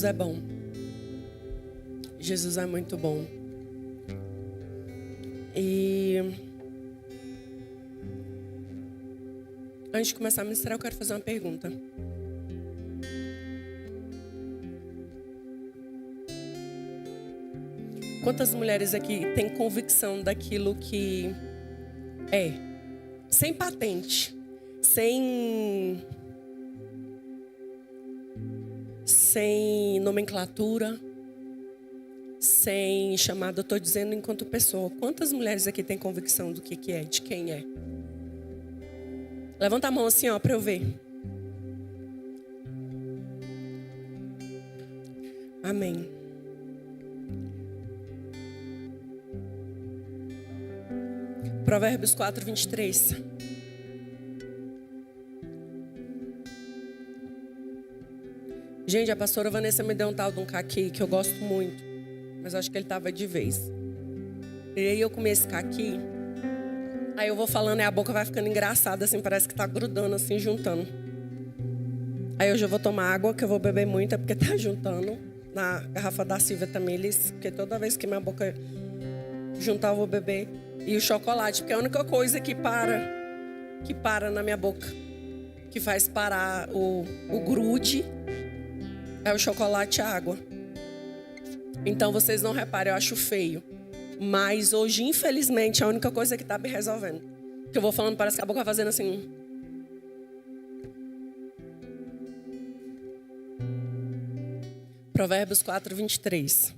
Jesus é bom. Jesus é muito bom. E antes de começar a ministrar, eu quero fazer uma pergunta. Quantas mulheres aqui têm convicção daquilo que é? Sem patente, sem nomenclatura, sem chamada. Eu estou dizendo enquanto pessoa. Quantas mulheres aqui têm convicção do que é, de quem é? Levanta a mão assim, ó, para eu ver. Amém. Provérbios 4, 23. Gente, a pastora Vanessa me deu um tal de um caqui que eu gosto muito, mas acho que ele estava de vez. E aí eu comi esse caqui, aí eu vou falando e a boca vai ficando engraçada, assim, parece que tá grudando, assim, juntando. Aí hoje eu vou tomar água, que eu vou beber muita, porque tá juntando. Na garrafa da Silvia também, porque toda vez que minha boca juntar eu vou beber. E o chocolate, porque é a única coisa que para na minha boca, que faz parar o grude, é o chocolate e a água. Então vocês não reparem, eu acho feio. Mas hoje, infelizmente, é a única coisa que tá me resolvendo. Que eu vou falando, parece que a boca vai fazendo assim. Provérbios 4, 23.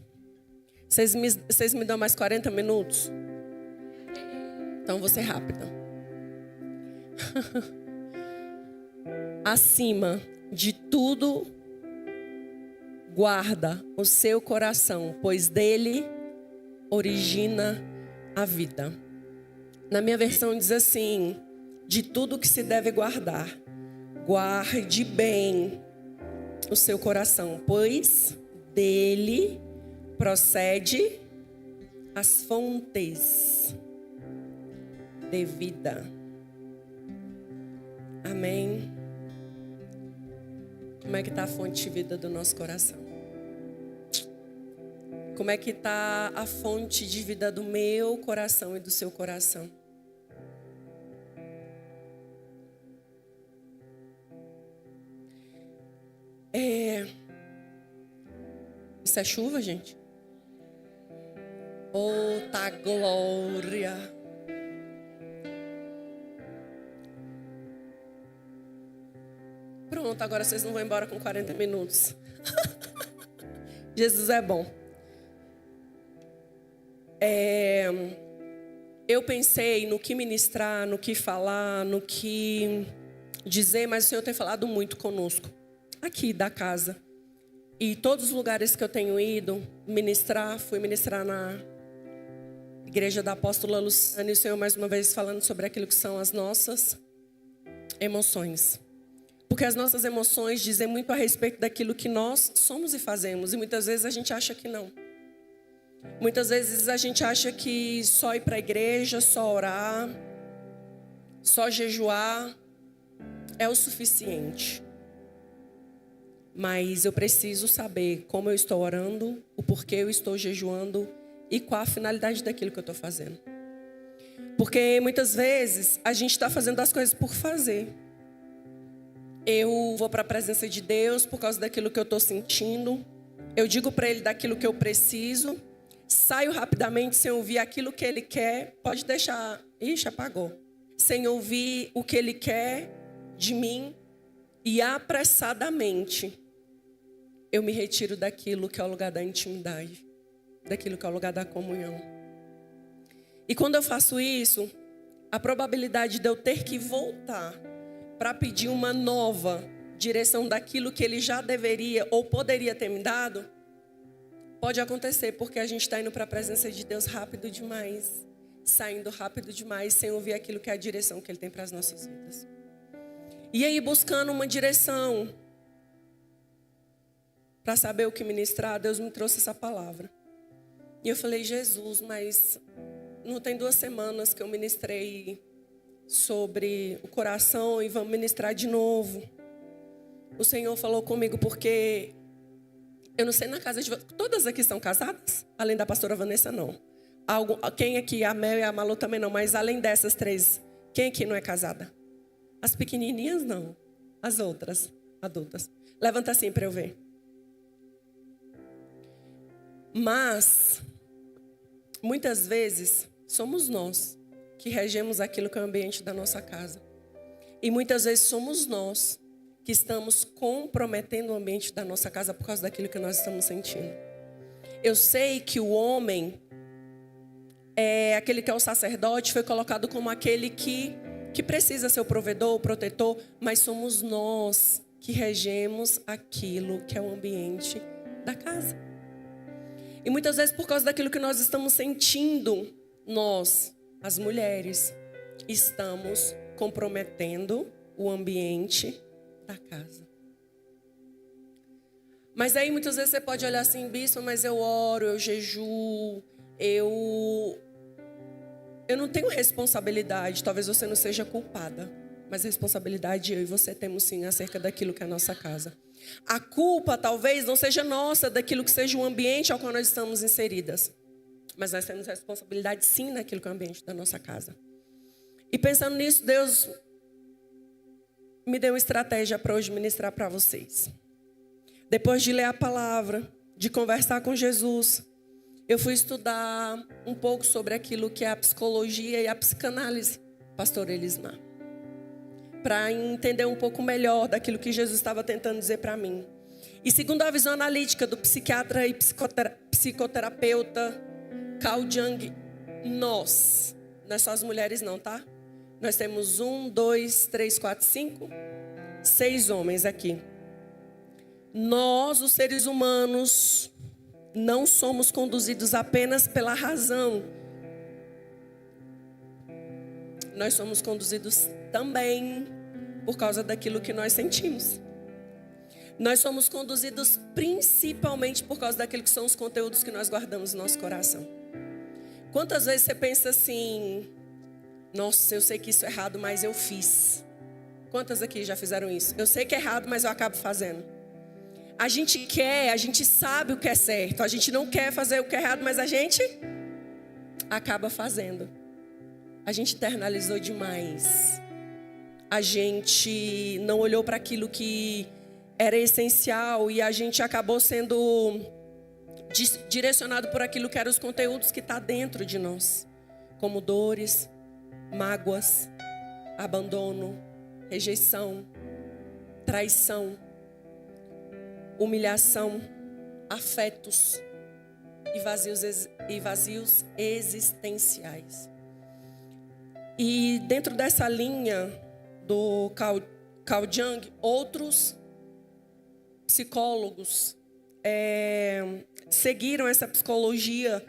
Vocês me dão mais 40 minutos? Então vou ser rápida. Acima de tudo, guarda o seu coração, pois dele origina a vida. Na minha versão diz assim: de tudo que se deve guardar, guarde bem o seu coração, pois dele procede as fontes de vida. Amém. Como é que está a fonte de vida do nosso coração? Como é que está a fonte de vida do meu coração e do seu coração? Isso é chuva, gente? Oh, tá glória! Pronto, agora vocês não vão embora com 40 minutos. Jesus é bom. Eu pensei no que ministrar, no que falar, no que dizer, mas o Senhor tem falado muito conosco, aqui da casa. E todos os lugares que eu tenho ido ministrar, fui ministrar na igreja da apóstola Luciana, e o Senhor mais uma vez falando sobre aquilo que são as nossas emoções. Porque as nossas emoções dizem muito a respeito daquilo que nós somos e fazemos. E muitas vezes a gente acha que não. Muitas vezes a gente acha que só ir para a igreja, só orar, só jejuar é o suficiente. Mas eu preciso saber como eu estou orando, o porquê eu estou jejuando e qual a finalidade daquilo que eu estou fazendo. Porque muitas vezes a gente está fazendo as coisas por fazer. Eu vou para a presença de Deus por causa daquilo que eu estou sentindo. Eu digo para Ele daquilo que eu preciso. Saio rapidamente sem ouvir aquilo que Ele quer. Pode deixar. Ixi, apagou. Sem ouvir o que Ele quer de mim. E apressadamente eu me retiro daquilo que é o lugar da intimidade. Daquilo que é o lugar da comunhão. E quando eu faço isso, a probabilidade de eu ter que voltar para pedir uma nova direção daquilo que Ele já deveria ou poderia ter me dado, pode acontecer, porque a gente está indo para a presença de Deus rápido demais, saindo rápido demais, sem ouvir aquilo que é a direção que Ele tem para as nossas vidas. E aí, buscando uma direção para saber o que ministrar, Deus me trouxe essa palavra. E eu falei: Jesus, mas não tem 2 semanas que eu ministrei sobre o coração e vamos ministrar de novo. O Senhor falou comigo porque Eu não sei na casa de vocês. Todas aqui são casadas? Além da pastora Vanessa, não. Quem aqui, a Mel e a Malu também não. Mas além dessas três, quem aqui não é casada? As pequenininhas, não. As outras, adultas. Levanta assim para eu ver. Mas, muitas vezes, somos nós que regemos aquilo que é o ambiente da nossa casa. E muitas vezes somos nós que estamos comprometendo o ambiente da nossa casa por causa daquilo que nós estamos sentindo. Eu sei que o homem, aquele que é o sacerdote, foi colocado como aquele que precisa ser o provedor, o protetor, mas somos nós que regemos aquilo que é o ambiente da casa. E muitas vezes por causa daquilo que nós estamos sentindo, nós, as mulheres, estamos comprometendo o ambiente da casa. Mas aí muitas vezes você pode olhar assim, bispo, mas eu oro, eu jejuo, eu não tenho responsabilidade. Talvez você não seja culpada, mas a responsabilidade eu e você temos sim acerca daquilo que é a nossa casa. A culpa talvez não seja nossa daquilo que seja o ambiente ao qual nós estamos inseridas, mas nós temos responsabilidade sim naquilo que é o ambiente da nossa casa. E pensando nisso, Deus me deu uma estratégia para hoje ministrar para vocês. Depois de ler a palavra, de conversar com Jesus, eu fui estudar um pouco sobre aquilo que é a psicologia e a psicanálise, pastor Elismar, para entender um pouco melhor daquilo que Jesus estava tentando dizer para mim. E segundo a visão analítica do psiquiatra e psicoterapeuta Carl Jung, nós, não é só as mulheres não, tá? Nós temos 1, 2, 3, 4, 5, 6 homens aqui. Nós, os seres humanos, não somos conduzidos apenas pela razão. Nós somos conduzidos também por causa daquilo que nós sentimos. Nós somos conduzidos principalmente por causa daquilo que são os conteúdos que nós guardamos no nosso coração. Quantas vezes você pensa assim, nossa, eu sei que isso é errado, mas eu fiz. Quantas aqui já fizeram isso? Eu sei que é errado, mas eu acabo fazendo. A gente sabe o que é certo. A gente não quer fazer o que é errado, mas a gente acaba fazendo. A gente internalizou demais. A gente não olhou para aquilo que era essencial e a gente acabou sendo direcionado por aquilo que eram os conteúdos que está dentro de nós, como dores, mágoas, abandono, rejeição, traição, humilhação, afetos e vazios existenciais. E dentro dessa linha do Carl Jung, outros psicólogos seguiram essa psicologia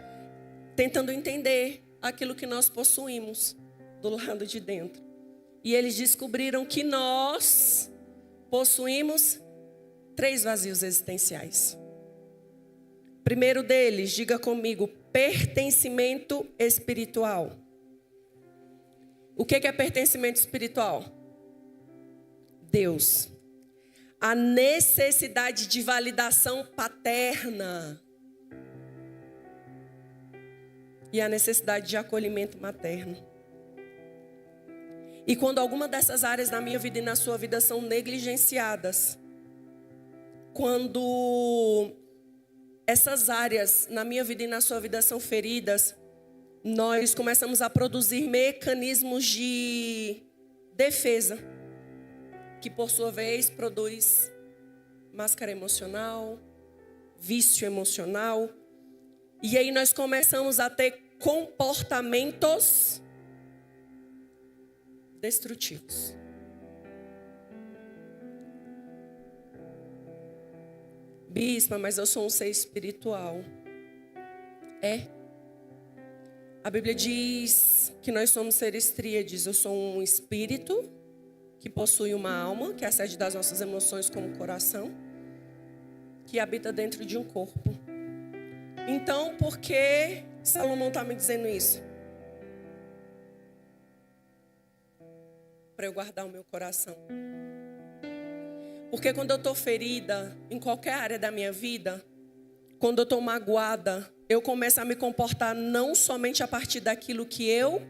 tentando entender aquilo que nós possuímos do lado de dentro. E eles descobriram que nós possuímos 3 vazios existenciais. Primeiro deles, diga comigo, pertencimento espiritual. O que é pertencimento espiritual? Deus. A necessidade de validação paterna. E a necessidade de acolhimento materno. E quando alguma dessas áreas na minha vida e na sua vida são negligenciadas, quando essas áreas na minha vida e na sua vida são feridas, nós começamos a produzir mecanismos de defesa, que por sua vez produz máscara emocional, vício emocional. E aí nós começamos a ter comportamentos destrutivos. Bispa, mas eu sou um ser espiritual. A Bíblia diz que nós somos seres tríades. Eu sou um espírito que possui uma alma, que é a sede das nossas emoções como coração, que habita dentro de um corpo. Então, por que Salomão está me dizendo isso? Para eu guardar o meu coração. Porque quando eu estou ferida em qualquer área da minha vida, quando eu estou magoada, eu começo a me comportar não somente a partir daquilo que eu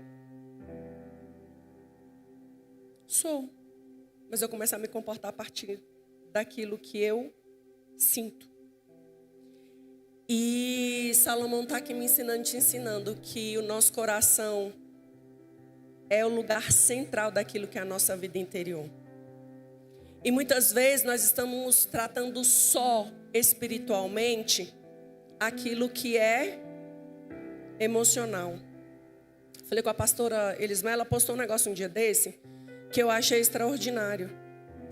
sou, mas eu começo a me comportar a partir daquilo que eu sinto. E Salomão está aqui me ensinando, te ensinando que o nosso coração é o lugar central daquilo que é a nossa vida interior. E muitas vezes nós estamos tratando só espiritualmente aquilo que é emocional. Falei com a pastora Elisma, ela postou um negócio um dia desse que eu achei extraordinário.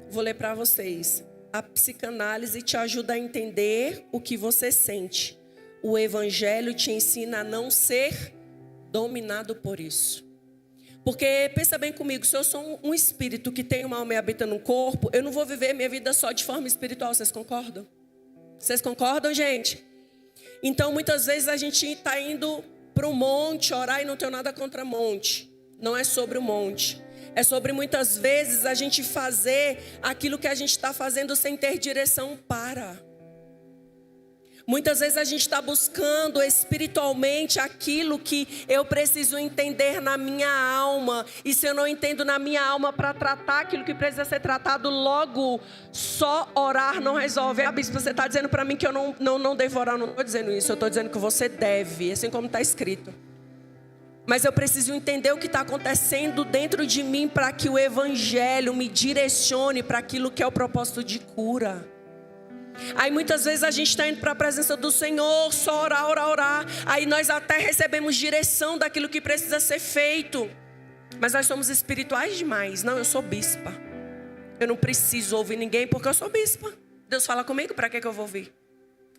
Vou ler para vocês. A psicanálise te ajuda a entender o que você sente. O evangelho te ensina a não ser dominado por isso. Porque, pensa bem comigo, se eu sou um espírito que tem uma alma e habita no corpo, eu não vou viver minha vida só de forma espiritual, vocês concordam? Vocês concordam, gente? Então, muitas vezes a gente está indo para o monte orar e não tem nada contra monte. Não é sobre o monte. É sobre muitas vezes a gente fazer aquilo que a gente está fazendo sem ter direção para. Muitas vezes a gente está buscando espiritualmente aquilo que eu preciso entender na minha alma. E se eu não entendo na minha alma para tratar aquilo que precisa ser tratado, logo só orar não resolve. Bispo, você está dizendo para mim que eu não devo orar? Não estou dizendo isso, eu estou dizendo que você deve, assim como está escrito. Mas eu preciso entender o que está acontecendo dentro de mim para que o evangelho me direcione para aquilo que é o propósito de cura. Aí muitas vezes a gente está indo para a presença do Senhor, só orar, orar, orar. Aí nós até recebemos direção daquilo que precisa ser feito. Mas nós somos espirituais demais. Não, eu sou bispa. Eu não preciso ouvir ninguém porque eu sou bispa. Deus fala comigo, para que eu vou ouvir?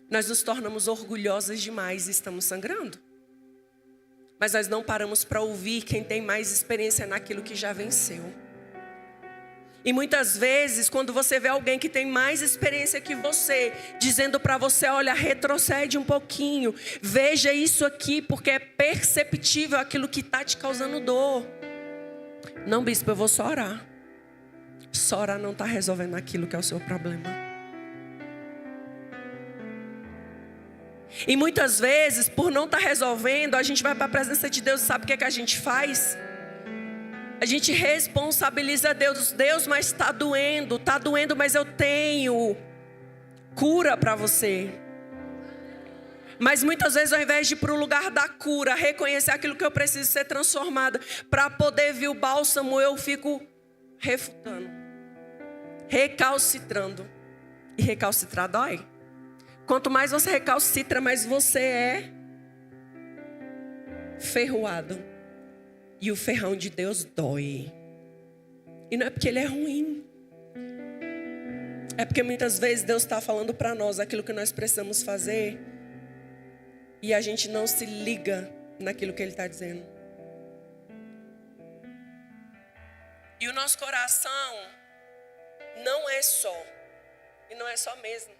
Nós nos tornamos orgulhosas demais e estamos sangrando. Mas nós não paramos para ouvir quem tem mais experiência naquilo que já venceu. E muitas vezes, quando você vê alguém que tem mais experiência que você, dizendo para você, olha, retrocede um pouquinho, veja isso aqui, porque é perceptível aquilo que está te causando dor. Não, bispo, eu vou só orar. Só orar não está resolvendo aquilo que é o seu problema. E muitas vezes, por não estar resolvendo, a gente vai para a presença de Deus e sabe o que é que a gente faz? A gente responsabiliza Deus. Deus, mas está doendo, mas eu tenho cura para você. Mas muitas vezes, ao invés de ir para o lugar da cura, reconhecer aquilo que eu preciso ser transformada, para poder vir o bálsamo, eu fico refutando, recalcitrando. E recalcitrar dói. Quanto mais você recalcitra, mais você é ferroado. E o ferrão de Deus dói. E não é porque ele é ruim. É porque muitas vezes Deus está falando para nós aquilo que nós precisamos fazer. E a gente não se liga naquilo que ele está dizendo. E o nosso coração não é só. E não é só mesmo.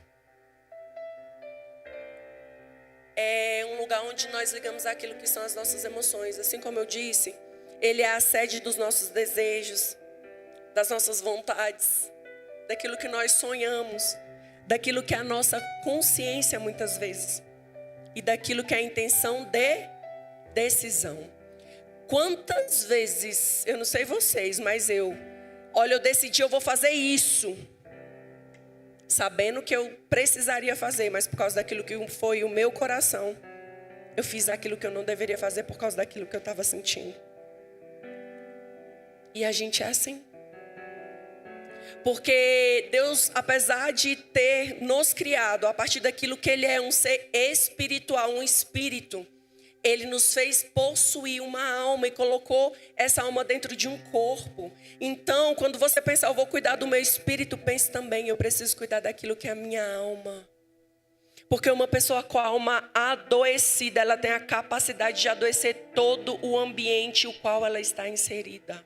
É um lugar onde nós ligamos aquilo que são as nossas emoções. Assim como eu disse, ele é a sede dos nossos desejos, das nossas vontades, daquilo que nós sonhamos, daquilo que é a nossa consciência muitas vezes, e daquilo que é a intenção de decisão. Quantas vezes, eu não sei vocês, mas eu decidi, eu vou fazer isso, sabendo que eu precisaria fazer, mas por causa daquilo que foi o meu coração, eu fiz aquilo que eu não deveria fazer por causa daquilo que eu estava sentindo. E a gente é assim. Porque Deus, apesar de ter nos criado a partir daquilo que Ele é, um ser espiritual, um espírito, Ele nos fez possuir uma alma e colocou essa alma dentro de um corpo. Então, quando você pensa, eu vou cuidar do meu espírito, pense também, eu preciso cuidar daquilo que é a minha alma. Porque uma pessoa com a alma adoecida, ela tem a capacidade de adoecer todo o ambiente o qual ela está inserida.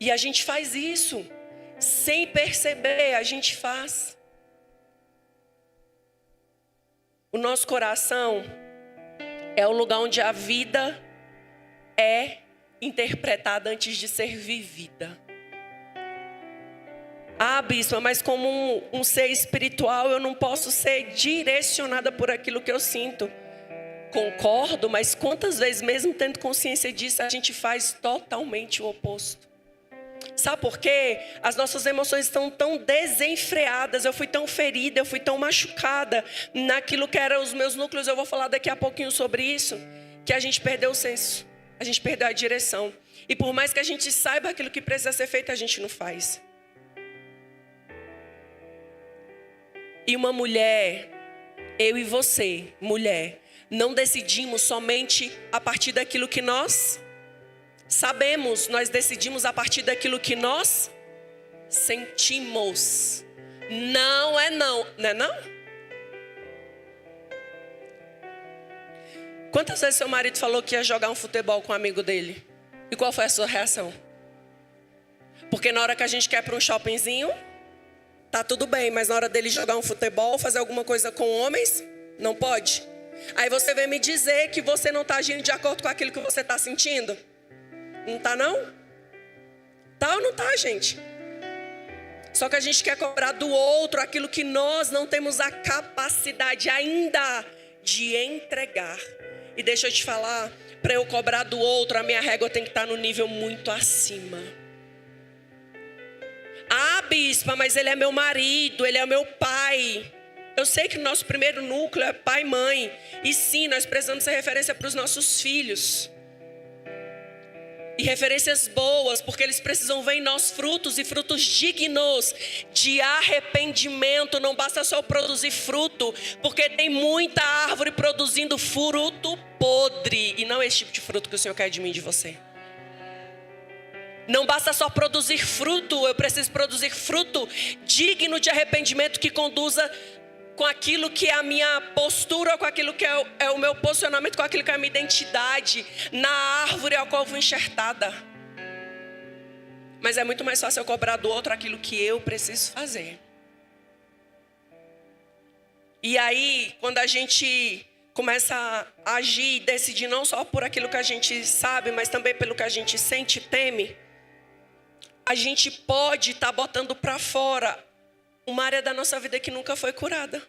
E a gente faz isso, sem perceber, a gente faz. O nosso coração é o lugar onde a vida é interpretada antes de ser vivida. Ah, bispa, mas como um ser espiritual, eu não posso ser direcionada por aquilo que eu sinto. Concordo, mas quantas vezes, mesmo tendo consciência disso, a gente faz totalmente o oposto? Sabe por quê? As nossas emoções estão tão desenfreadas. Eu fui tão ferida, eu fui tão machucada naquilo que eram os meus núcleos. Eu vou falar daqui a pouquinho sobre isso. Que a gente perdeu o senso, a gente perdeu a direção. E por mais que a gente saiba aquilo que precisa ser feito, a gente não faz. E uma mulher, eu e você, mulher, não decidimos somente a partir daquilo que nós sabemos. Nós decidimos a partir daquilo que nós sentimos. Não é não, não é não? Quantas vezes seu marido falou que ia jogar um futebol com um amigo dele? E qual foi a sua reação? Porque na hora que a gente quer ir para um shoppingzinho, tá tudo bem, mas na hora dele jogar um futebol, fazer alguma coisa com homens, não pode. Aí você vem me dizer que você não está agindo de acordo com aquilo que você está sentindo? Não está não? Tá ou não tá, gente? Só que a gente quer cobrar do outro aquilo que nós não temos a capacidade ainda de entregar. E deixa eu te falar, para eu cobrar do outro, a minha régua tem que estar no nível muito acima. Ah, bispa, mas ele é meu marido, ele é meu pai. Eu sei que o nosso primeiro núcleo é pai e mãe. E sim, nós precisamos ser referência para os nossos filhos. E referências boas, porque eles precisam ver em nós frutos e frutos dignos de arrependimento. Não basta só produzir fruto, porque tem muita árvore produzindo fruto podre. E não é esse tipo de fruto que o Senhor quer de mim e de você. Não basta só produzir fruto, eu preciso produzir fruto digno de arrependimento que conduza com aquilo que é a minha postura, com aquilo que é o meu posicionamento, com aquilo que é a minha identidade, na árvore ao qual eu fui enxertada. Mas é muito mais fácil eu cobrar do outro aquilo que eu preciso fazer. E aí, quando a gente começa a agir e decidir não só por aquilo que a gente sabe, mas também pelo que a gente sente e teme, a gente pode estar botando para fora uma área da nossa vida que nunca foi curada.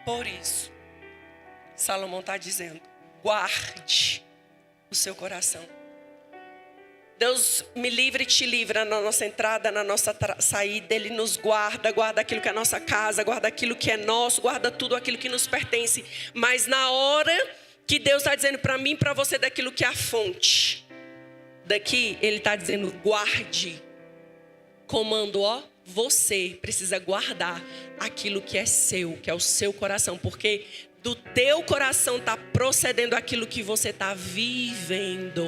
Por isso, Salomão está dizendo, guarde o seu coração. Deus me livre e te livra na nossa entrada, na nossa saída. Ele nos guarda, guarda aquilo que é nossa casa, guarda aquilo que é nosso, guarda tudo aquilo que nos pertence. Mas na hora que Deus está dizendo para mim e para você daquilo que é a fonte, daqui Ele está dizendo guarde. Comando, você precisa guardar aquilo que é seu, que é o seu coração. Porque do teu coração está procedendo aquilo que você está vivendo.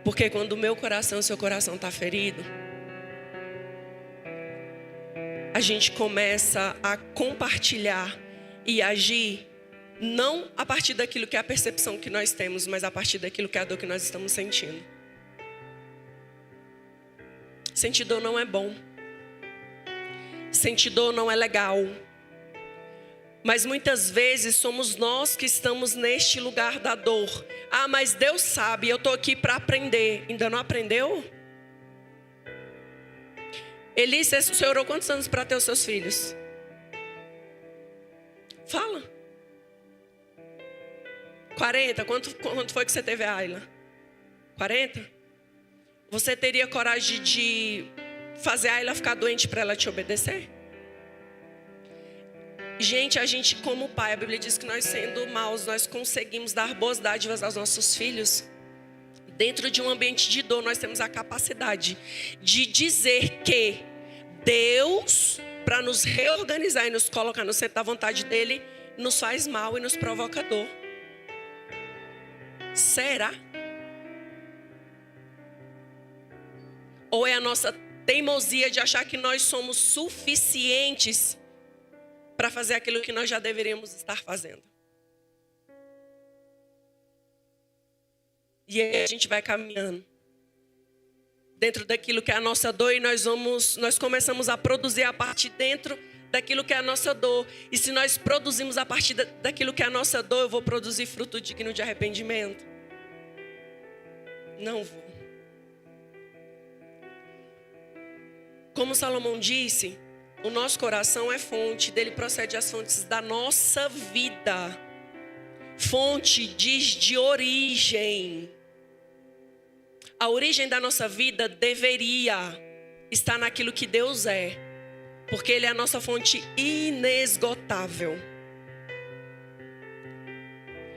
Porque quando o meu coração, o seu coração está ferido, a gente começa a compartilhar e agir não a partir daquilo que é a percepção que nós temos, mas a partir daquilo que é a dor que nós estamos sentindo. Sentir dor não é bom. Sentir dor não é legal. Mas muitas vezes somos nós que estamos neste lugar da dor. Ah, mas Deus sabe, eu estou aqui para aprender. Ainda não aprendeu? Elise, o senhor orou quantos anos para ter os seus filhos? Fala. 40? Quanto foi que você teve a Ayla? 40? Você teria coragem de fazer a Ayla ficar doente para ela te obedecer? Gente, a gente como pai, a Bíblia diz que nós sendo maus, nós conseguimos dar boas dádivas aos nossos filhos. Dentro de um ambiente de dor, nós temos a capacidade de dizer que Deus, para nos reorganizar e nos colocar no centro da vontade dEle, nos faz mal e nos provoca dor. Será? Ou é a nossa teimosia de achar que nós somos suficientes para fazer aquilo que nós já deveríamos estar fazendo? E aí a gente vai caminhando. dentro daquilo que é a nossa dor e nós começamos a produzir a partir dentro daquilo que é a nossa dor. E se nós produzimos a partir daquilo que é a nossa dor, eu vou produzir fruto digno de arrependimento? Não vou. Como Salomão disse, o nosso coração é fonte, dele procede as fontes da nossa vida. Fonte diz de origem. A origem da nossa vida deveria estar naquilo que Deus é, porque Ele é a nossa fonte inesgotável.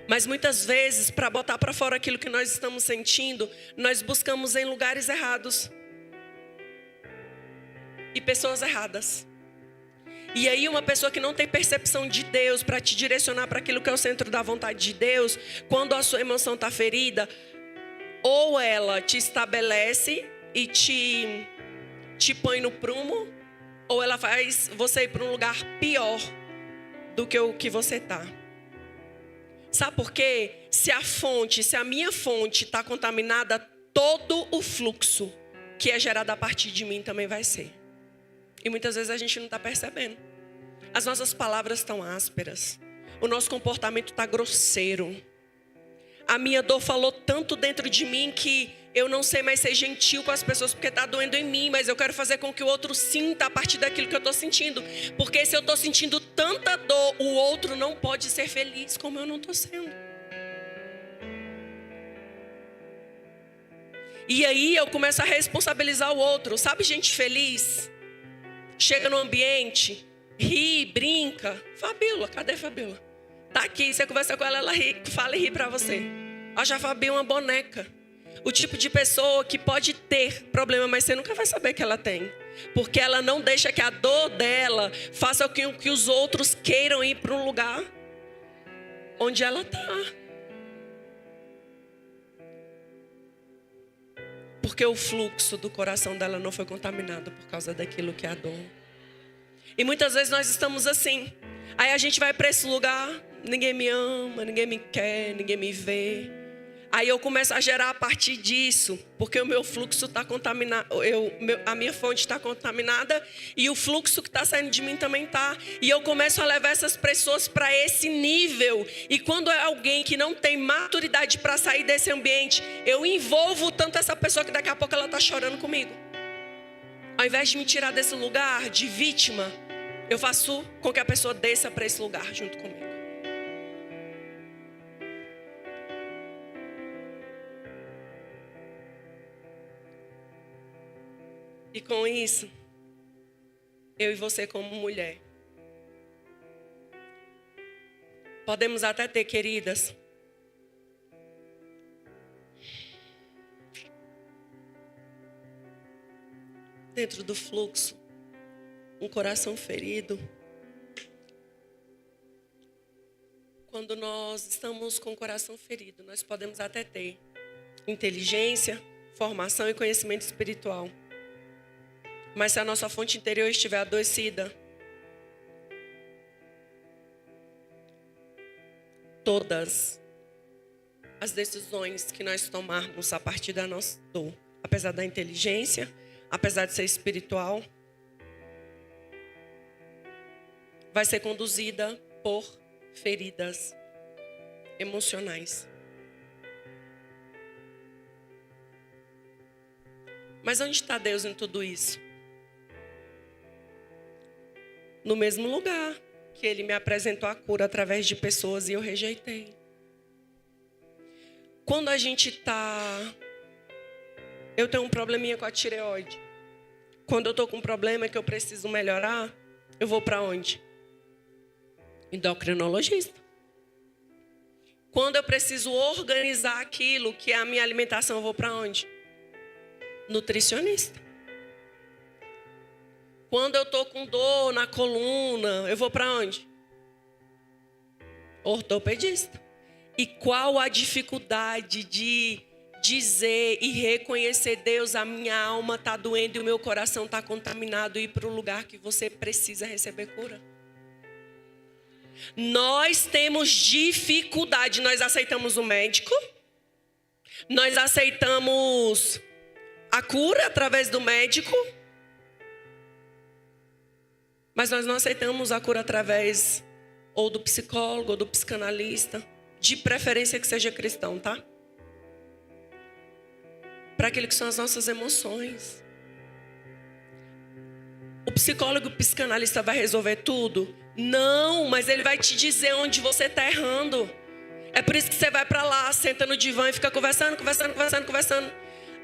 Mas muitas vezes, para botar para fora aquilo que nós estamos sentindo, nós buscamos em lugares errados e pessoas erradas. E aí uma pessoa que não tem percepção de Deus para te direcionar para aquilo que é o centro da vontade de Deus, quando a sua emoção está ferida, ou ela te estabelece e te põe no prumo, ou ela faz você ir para um lugar pior do que o que você está. Sabe por quê? Se a minha fonte está contaminada, todo o fluxo que é gerado a partir de mim também vai ser. E muitas vezes a gente não está percebendo. As nossas palavras estão ásperas. O nosso comportamento está grosseiro. A minha dor falou tanto dentro de mim que eu não sei mais ser gentil com as pessoas porque está doendo em mim. Mas eu quero fazer com que o outro sinta a partir daquilo que eu estou sentindo. Porque se eu estou sentindo tanta dor, o outro não pode ser feliz como eu não estou sendo. E aí eu começo a responsabilizar o outro. Sabe gente feliz? Chega no ambiente, ri, brinca. Fabíola, cadê Fabíola? Tá aqui, você conversa com ela, ela ri, fala e ri pra você. Acha a Fabi uma boneca. O tipo de pessoa que pode ter problema, mas você nunca vai saber que ela tem. Porque ela não deixa que a dor dela faça com que os outros queiram ir para um lugar onde ela está. Porque o fluxo do coração dela não foi contaminado por causa daquilo que é a dor. E muitas vezes nós estamos assim. Aí a gente vai para esse lugar, ninguém me ama, ninguém me quer, ninguém me vê. Aí eu começo a gerar a partir disso, porque o meu fluxo está contaminado, a minha fonte está contaminada e o fluxo que está saindo de mim também está. E eu começo a levar essas pessoas para esse nível. E quando é alguém que não tem maturidade para sair desse ambiente, eu envolvo tanto essa pessoa que daqui a pouco ela está chorando comigo. Ao invés de me tirar desse lugar de vítima, eu faço com que a pessoa desça para esse lugar junto comigo. E com isso, eu e você como mulher, podemos até ter, queridas, dentro do fluxo, um coração ferido. Quando nós estamos com o coração ferido, nós podemos até ter inteligência, formação e conhecimento espiritual. Mas se a nossa fonte interior estiver adoecida, todas as decisões que nós tomarmos a partir da nossa dor, apesar da inteligência, apesar de ser espiritual, vai ser conduzida por feridas emocionais. Mas onde está Deus em tudo isso? No mesmo lugar que Ele me apresentou a cura através de pessoas e eu rejeitei. Quando a gente está... Eu tenho um probleminha com a tireoide. Quando eu estou com um problema que eu preciso melhorar, eu vou para onde? Endocrinologista. Quando eu preciso organizar aquilo que é a minha alimentação, eu vou para onde? Nutricionista. Quando eu estou com dor na coluna, eu vou para onde? Ortopedista. E qual a dificuldade de dizer e reconhecer: Deus, a minha alma está doendo e o meu coração está contaminado, e ir para o lugar que você precisa receber cura? Nós temos dificuldade, nós aceitamos o médico, nós aceitamos a cura através do médico, mas nós não aceitamos a cura através ou do psicólogo ou do psicanalista, de preferência que seja cristão, tá? Para aquilo que são as nossas emoções. O psicólogo e o psicanalista vai resolver tudo? Não, mas ele vai te dizer onde você está errando. É por isso que você vai para lá, senta no divã e fica conversando.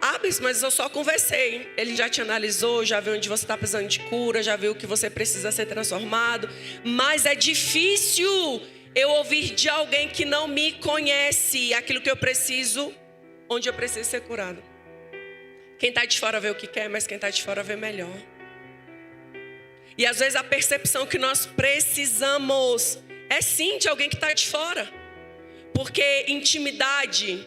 Ah, mas eu só conversei. Ele já te analisou, já viu onde você está precisando de cura, já viu que você precisa ser transformado. Mas é difícil eu ouvir de alguém que não me conhece aquilo que eu preciso, onde eu preciso ser curado. Quem está de fora vê o que quer, mas quem está de fora vê melhor. E às vezes a percepção que nós precisamos é sim de alguém que está de fora. Porque intimidade,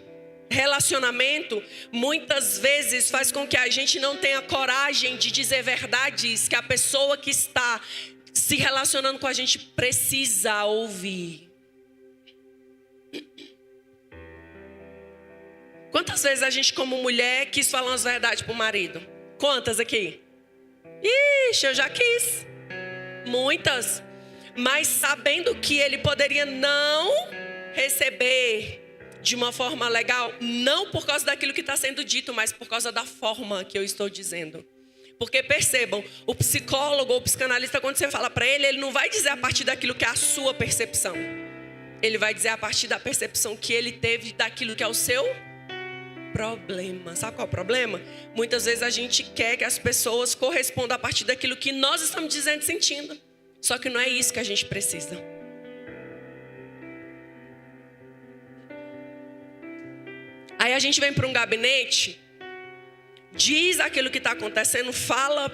relacionamento, muitas vezes faz com que a gente não tenha coragem de dizer verdades que a pessoa que está se relacionando com a gente precisa ouvir. Quantas vezes a gente como mulher quis falar umas verdades pro marido? Quantas aqui? Ixi, eu já quis. Muitas. Mas sabendo que ele poderia não receber de uma forma legal, não por causa daquilo que está sendo dito, mas por causa da forma que eu estou dizendo. Porque percebam, o psicólogo ou o psicanalista, quando você fala para ele, ele não vai dizer a partir daquilo que é a sua percepção. Ele vai dizer a partir da percepção que ele teve daquilo que é o seu problema. Sabe qual é o problema? Muitas vezes a gente quer que as pessoas correspondam a partir daquilo que nós estamos dizendo e sentindo. Só que não é isso que a gente precisa. Aí a gente vem para um gabinete, diz aquilo que está acontecendo, fala,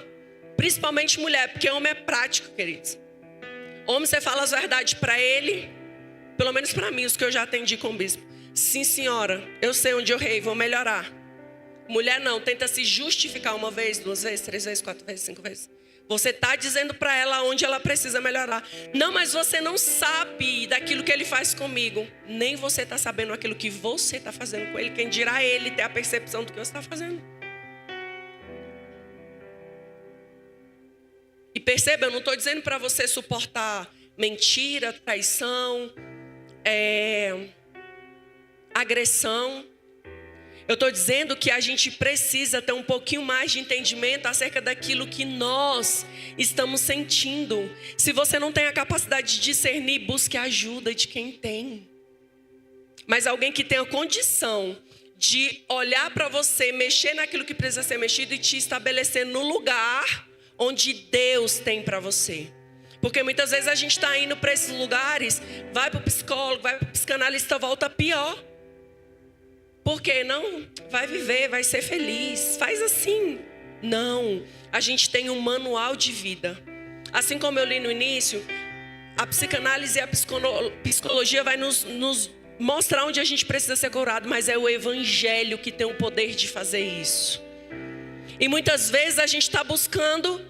principalmente mulher, porque homem é prático, queridos. Homem, você fala as verdades para ele, pelo menos para mim, os que eu já atendi com o bispo. Sim, senhora, eu sei onde eu errei, vou melhorar. Mulher não, tenta se justificar uma vez, 2 vezes, 3 vezes, 4 vezes, 5 vezes. Você está dizendo para ela onde ela precisa melhorar. Não, mas você não sabe daquilo que ele faz comigo. Nem você está sabendo aquilo que você está fazendo com ele. Quem dirá ele ter a percepção do que você está fazendo. E perceba, eu não estou dizendo para você suportar mentira, traição, agressão. Eu estou dizendo que a gente precisa ter um pouquinho mais de entendimento acerca daquilo que nós estamos sentindo. Se você não tem a capacidade de discernir, busque a ajuda de quem tem. Mas alguém que tenha condição de olhar para você, mexer naquilo que precisa ser mexido e te estabelecer no lugar onde Deus tem para você. Porque muitas vezes a gente está indo para esses lugares, vai para o psicólogo, vai para o psicanalista, volta pior. Por quê? Não, vai viver, vai ser feliz, faz assim. Não, a gente tem um manual de vida. Assim como eu li no início, a psicanálise e a psicologia vai nos mostrar onde a gente precisa ser curado, mas é o evangelho que tem o poder de fazer isso. E muitas vezes a gente está buscando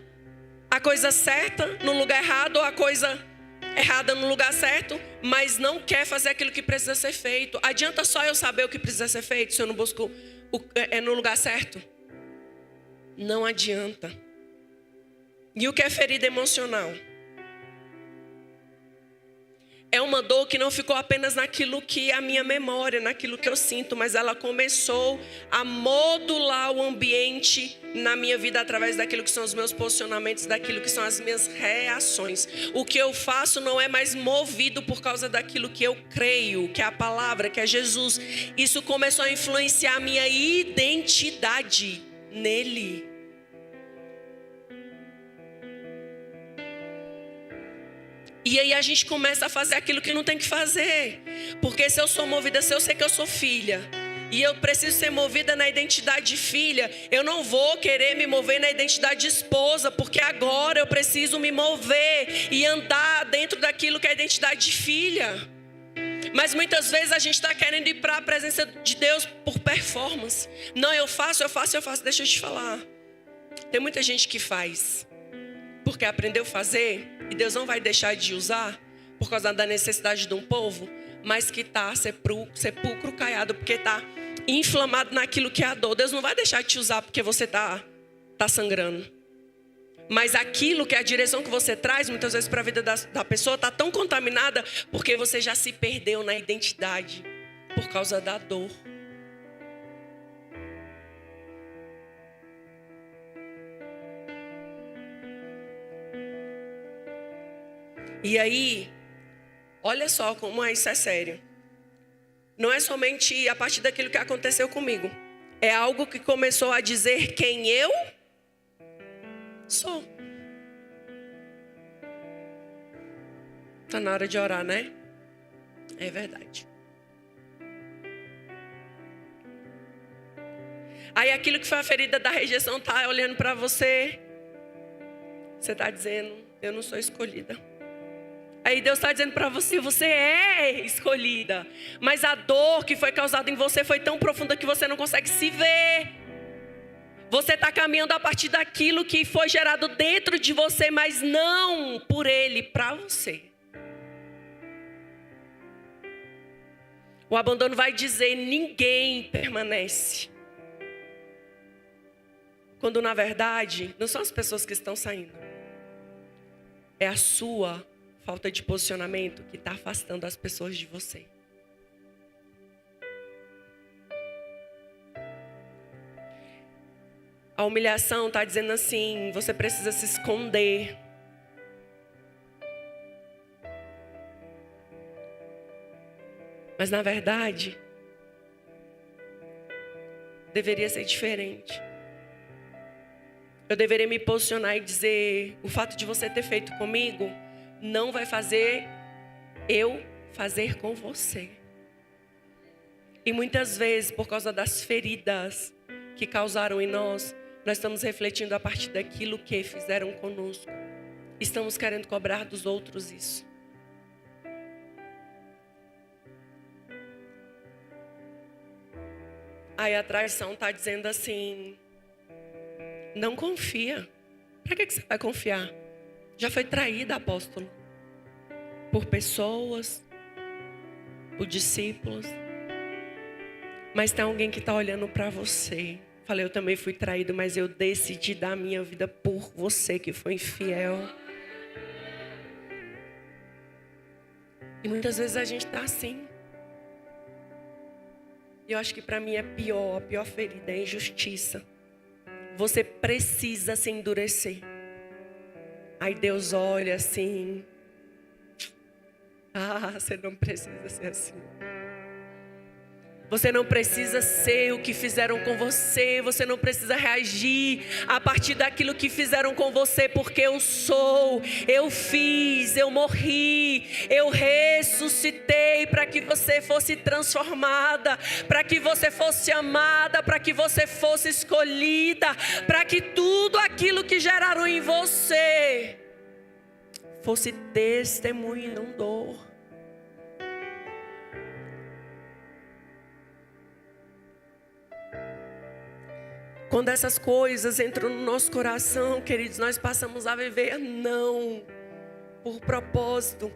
a coisa certa no lugar errado, ou a coisa errada no lugar certo, mas não quer fazer aquilo que precisa ser feito. Adianta só eu saber o que precisa ser feito se eu não busco no lugar certo? Não adianta. E o que é ferida emocional? É uma dor que não ficou apenas naquilo que é a minha memória, naquilo que eu sinto, mas ela começou a modular o ambiente na minha vida através daquilo que são os meus posicionamentos, daquilo que são as minhas reações. O que eu faço não é mais movido por causa daquilo que eu creio, que é a palavra, que é Jesus. Isso começou a influenciar a minha identidade nele. E aí a gente começa a fazer aquilo que não tem que fazer. Porque se eu sou movida, se eu sei que eu sou filha, e eu preciso ser movida na identidade de filha, eu não vou querer me mover na identidade de esposa, porque agora eu preciso me mover e andar dentro daquilo que é a identidade de filha. Mas muitas vezes a gente está querendo ir para a presença de Deus por performance. Não, eu faço. Deixa eu te falar. Tem muita gente que faz porque aprendeu a fazer, e Deus não vai deixar de usar por causa da necessidade de um povo, mas que está sepulcro caiado, porque está inflamado naquilo que é a dor. Deus não vai deixar de te usar porque você tá sangrando. Mas aquilo que é a direção que você traz, muitas vezes para a vida da pessoa, está tão contaminada porque você já se perdeu na identidade por causa da dor. E aí, olha só como isso é sério. Não é somente a partir daquilo que aconteceu comigo. É algo que começou a dizer quem eu sou. Tá na hora de orar, né? É verdade. Aí aquilo que foi a ferida da rejeição tá olhando para você. Você tá dizendo, eu não sou escolhida. Aí Deus está dizendo para você, você é escolhida. Mas a dor que foi causada em você foi tão profunda que você não consegue se ver. Você está caminhando a partir daquilo que foi gerado dentro de você, mas não por Ele, para você. O abandono vai dizer, ninguém permanece. Quando na verdade, não são as pessoas que estão saindo. É a sua falta de posicionamento que está afastando as pessoas de você. A humilhação está dizendo assim, você precisa se esconder. Mas na verdade, deveria ser diferente. Eu deveria me posicionar e dizer, o fato de você ter feito comigo não vai fazer eu fazer com você. E muitas vezes, por causa das feridas que causaram em nós estamos refletindo a partir daquilo que fizeram conosco. Estamos querendo cobrar dos outros isso. Aí a traição está dizendo assim, não confia. Para que você vai confiar? Já foi traída, apóstolo. Por pessoas, por discípulos. Mas tem alguém que está olhando para você. Falei, eu também fui traído, mas eu decidi dar a minha vida por você que foi infiel. E muitas vezes a gente está assim. E eu acho que para mim é pior, a pior ferida é a injustiça. Você precisa se endurecer. Aí Deus olha assim. Ah, você não precisa ser assim. Você não precisa ser o que fizeram com você. Você não precisa reagir a partir daquilo que fizeram com você. Porque eu sou, eu fiz, eu morri, eu ressuscitei para que você fosse transformada, para que você fosse amada, para que você fosse escolhida, para que tudo aquilo que geraram em você fosse testemunho e não dor. Quando essas coisas entram no nosso coração, queridos, nós passamos a viver não por propósito,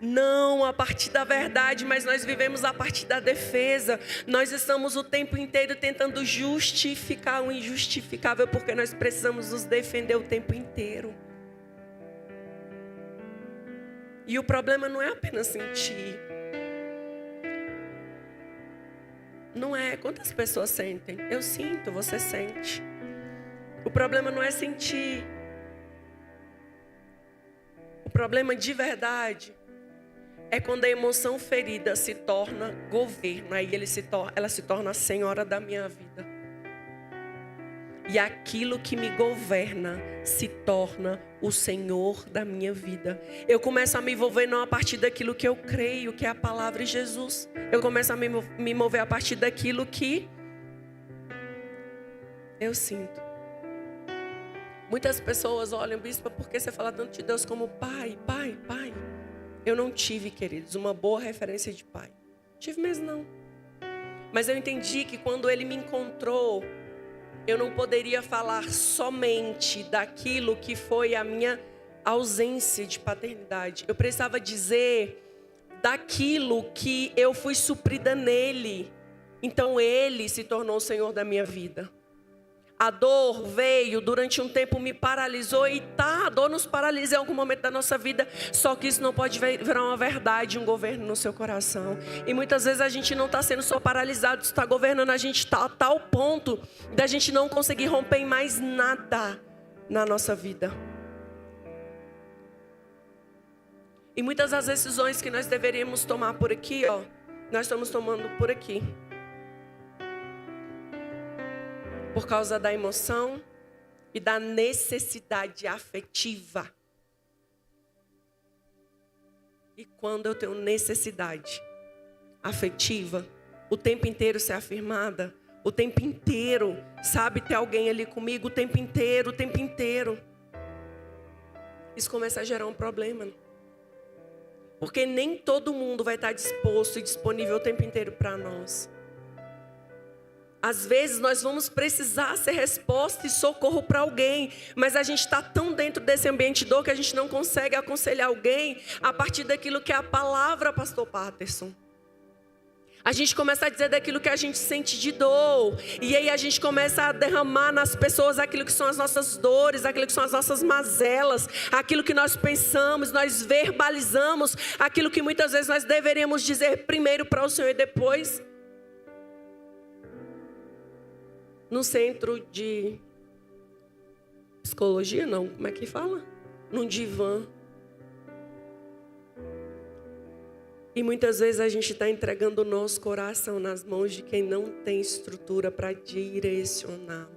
não a partir da verdade, mas nós vivemos a partir da defesa. Nós estamos o tempo inteiro tentando justificar o injustificável, porque nós precisamos nos defender o tempo inteiro. E o problema não é apenas sentir. Não é, quantas pessoas sentem? Eu sinto, você sente. O problema não é sentir. O problema de verdade é quando a emoção ferida se torna governo. Aí ela se torna a senhora da minha vida. E aquilo que me governa se torna o Senhor da minha vida. Eu começo a me envolver não a partir daquilo que eu creio, que é a palavra de Jesus. Eu começo a me mover a partir daquilo que eu sinto. Muitas pessoas olham, bispa, por que você fala tanto de Deus como pai, pai, pai? Eu não tive, queridos, uma boa referência de pai. Tive mesmo não. Mas eu entendi que quando ele me encontrou, eu não poderia falar somente daquilo que foi a minha ausência de paternidade. Eu precisava dizer daquilo que eu fui suprida nele. Então Ele se tornou o Senhor da minha vida. A dor veio, durante um tempo me paralisou e a dor nos paralisa em algum momento da nossa vida. Só que isso não pode virar uma verdade, um governo no seu coração. E muitas vezes a gente não está sendo só paralisado, está governando a gente a tal ponto da gente não conseguir romper em mais nada na nossa vida. E muitas das decisões que nós deveríamos tomar por aqui, nós estamos tomando por aqui. Por causa da emoção e da necessidade afetiva. E quando eu tenho necessidade afetiva, o tempo inteiro ser afirmada, o tempo inteiro, sabe, ter alguém ali comigo, o tempo inteiro. Isso começa a gerar um problema. Porque nem todo mundo vai estar disposto e disponível o tempo inteiro para nós. Às vezes nós vamos precisar ser resposta e socorro para alguém, mas a gente está tão dentro desse ambiente de dor que a gente não consegue aconselhar alguém a partir daquilo que é a palavra, pastor Patterson. A gente começa a dizer daquilo que a gente sente de dor, e aí a gente começa a derramar nas pessoas aquilo que são as nossas dores, aquilo que são as nossas mazelas, aquilo que nós pensamos, nós verbalizamos, aquilo que muitas vezes nós deveríamos dizer primeiro para o Senhor e depois. No centro de psicologia, não, como é que fala? Num divã. E muitas vezes a gente está entregando o nosso coração nas mãos de quem não tem estrutura para direcioná-lo.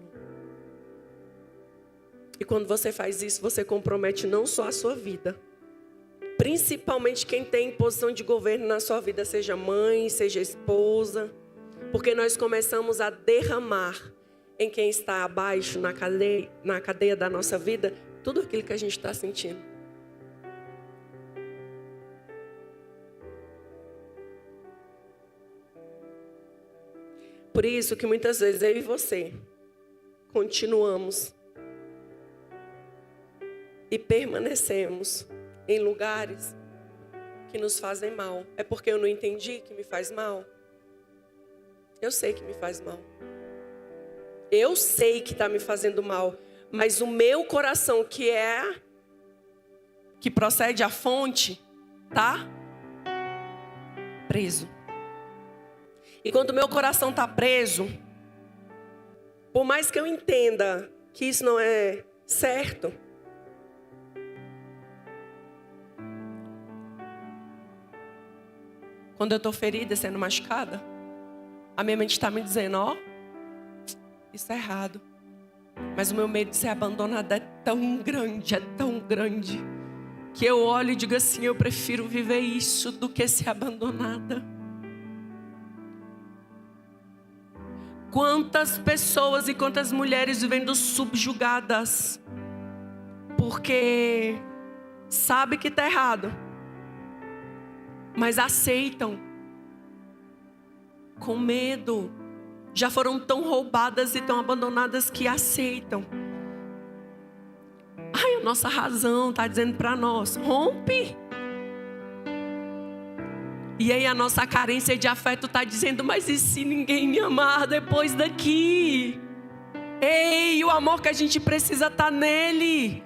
E quando você faz isso, você compromete não só a sua vida, principalmente quem tem posição de governo na sua vida, seja mãe, seja esposa, porque nós começamos a derramar em quem está abaixo, na cadeia da nossa vida, tudo aquilo que a gente está sentindo. Por isso que muitas vezes eu e você continuamos e permanecemos em lugares que nos fazem mal. É porque eu não entendi que me faz mal? Eu sei que me faz mal. Eu sei que está me fazendo mal, mas o meu coração, que procede à fonte, tá preso. E quando o meu coração está preso, por mais que eu entenda que isso não é certo, quando eu estou ferida, sendo machucada, a minha mente está me dizendo, isso é errado. Mas o meu medo de ser abandonada é tão grande, que eu olho e digo assim, eu prefiro viver isso do que ser abandonada. Quantas pessoas e quantas mulheres vivendo subjugadas, porque sabe que está errado, mas aceitam, com medo. Já foram tão roubadas e tão abandonadas que aceitam. A nossa razão está dizendo para nós, rompe. E aí a nossa carência de afeto está dizendo, mas e se ninguém me amar depois daqui? Ei, o amor que a gente precisa está nele.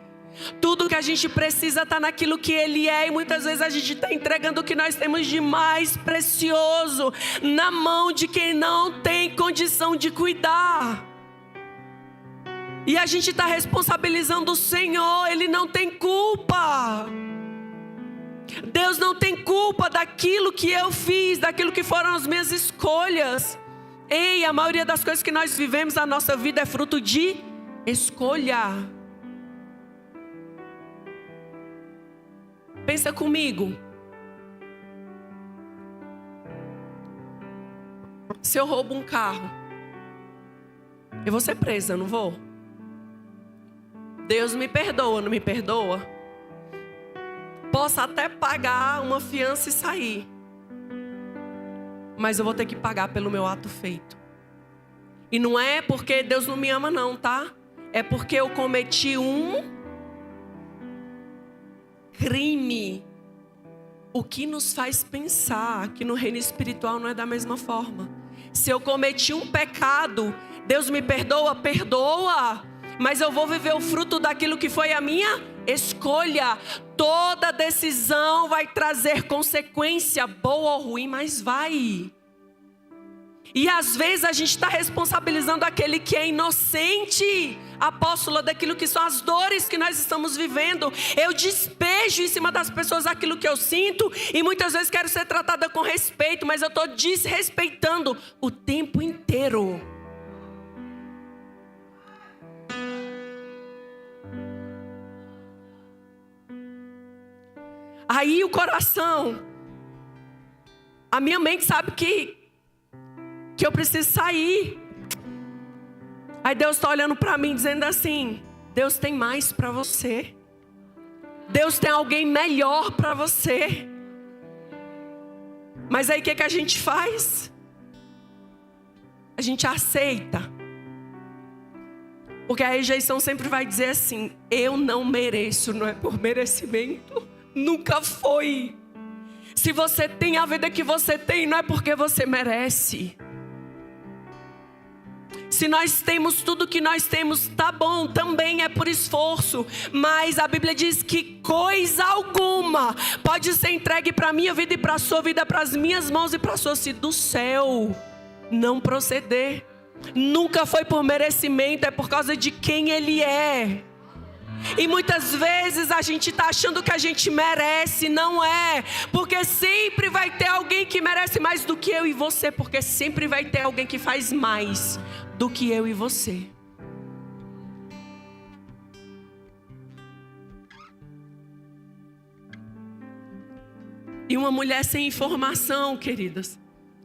Tudo que a gente precisa está naquilo que Ele é. E muitas vezes a gente está entregando o que nós temos de mais precioso na mão de quem não tem condição de cuidar. E a gente está responsabilizando o Senhor. Ele não tem culpa. Deus não tem culpa daquilo que eu fiz, daquilo que foram as minhas escolhas. Ei, a maioria das coisas que nós vivemos na nossa vida é fruto de escolha. Pensa comigo. Se eu roubo um carro, eu vou ser presa, não vou? Deus me perdoa, não me perdoa? Posso até pagar uma fiança e sair, mas eu vou ter que pagar pelo meu ato feito. E não é porque Deus não me ama não, tá? É porque eu cometi um crime. O que nos faz pensar que no reino espiritual não é da mesma forma. Se eu cometi um pecado, Deus me perdoa? Perdoa. Mas eu vou viver o fruto daquilo que foi a minha escolha. Toda decisão vai trazer consequência, boa ou ruim, mas vai. E às vezes a gente está responsabilizando aquele que é inocente, apóstola, daquilo que são as dores que nós estamos vivendo. Eu despejo em cima das pessoas aquilo que eu sinto, e muitas vezes quero ser tratada com respeito, mas eu estou desrespeitando o tempo inteiro. Aí o coração, a minha mente sabe que eu preciso sair. Aí Deus está olhando para mim dizendo assim: Deus tem mais para você. Deus tem alguém melhor para você. Mas aí o que a gente faz? A gente aceita. Porque a rejeição sempre vai dizer assim: eu não mereço. Não é por merecimento. Nunca foi. Se você tem a vida que você tem, não é porque você merece. Se nós temos tudo que nós temos, tá bom, também é por esforço. Mas a Bíblia diz que coisa alguma pode ser entregue para a minha vida e para a sua vida, para as minhas mãos e para a sua, se do céu não proceder. Nunca foi por merecimento, é por causa de quem Ele é. E muitas vezes a gente está achando que a gente merece, não é. Porque sempre vai ter alguém que merece mais do que eu e você. Porque sempre vai ter alguém que faz mais do que eu e você. E uma mulher sem informação, queridas,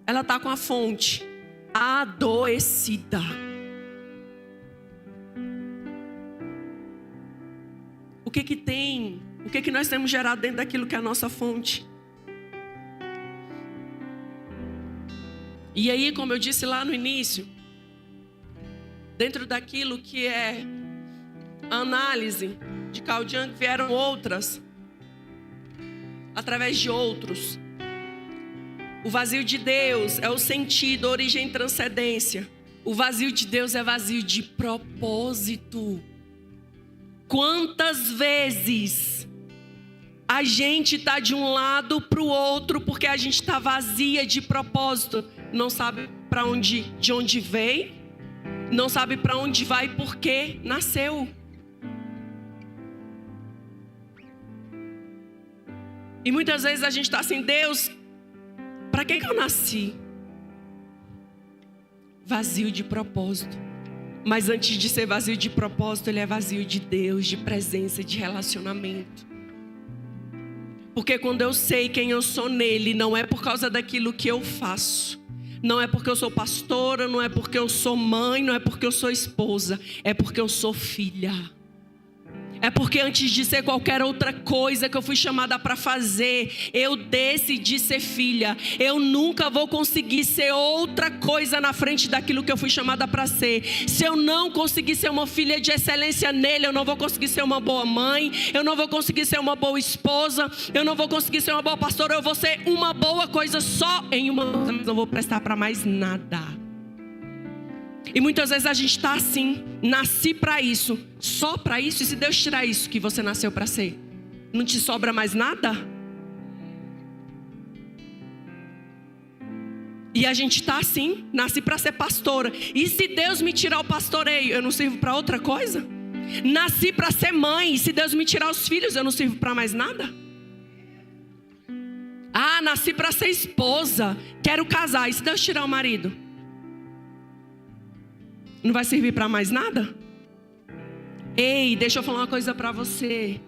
ela está com a fonte adoecida. O que tem? O que nós temos gerado dentro daquilo que é a nossa fonte? E aí, como eu disse lá no início, dentro daquilo que é a análise de Carl Jung, vieram outras, através de outros. O vazio de Deus é o sentido, origem e transcendência. O vazio de Deus é vazio de propósito. Quantas vezes a gente está de um lado para o outro porque a gente está vazia de propósito, não sabe para onde, de onde veio, não sabe para onde vai, porque nasceu. E muitas vezes a gente está assim: Deus, para que eu nasci? Vazio de propósito. Mas antes de ser vazio de propósito, ele é vazio de Deus, de presença, de relacionamento. Porque quando eu sei quem eu sou nele, não é por causa daquilo que eu faço. Não é porque eu sou pastora, não é porque eu sou mãe, não é porque eu sou esposa. É porque eu sou filha. É porque antes de ser qualquer outra coisa que eu fui chamada para fazer, eu decidi ser filha. Eu nunca vou conseguir ser outra coisa na frente daquilo que eu fui chamada para ser. Se eu não conseguir ser uma filha de excelência nele, eu não vou conseguir ser uma boa mãe, eu não vou conseguir ser uma boa esposa, eu não vou conseguir ser uma boa pastora. Eu vou ser uma boa coisa só em uma coisa, mas não vou prestar para mais nada. E muitas vezes a gente está assim: nasci para isso, só para isso. E se Deus tirar isso que você nasceu para ser, não te sobra mais nada? E a gente está assim: nasci para ser pastora, e se Deus me tirar o pastoreio, eu não sirvo para outra coisa? Nasci para ser mãe, e se Deus me tirar os filhos, eu não sirvo para mais nada? Ah, nasci para ser esposa, quero casar, e se Deus tirar o marido, não vai servir para mais nada? Ei, deixa eu falar uma coisa para você,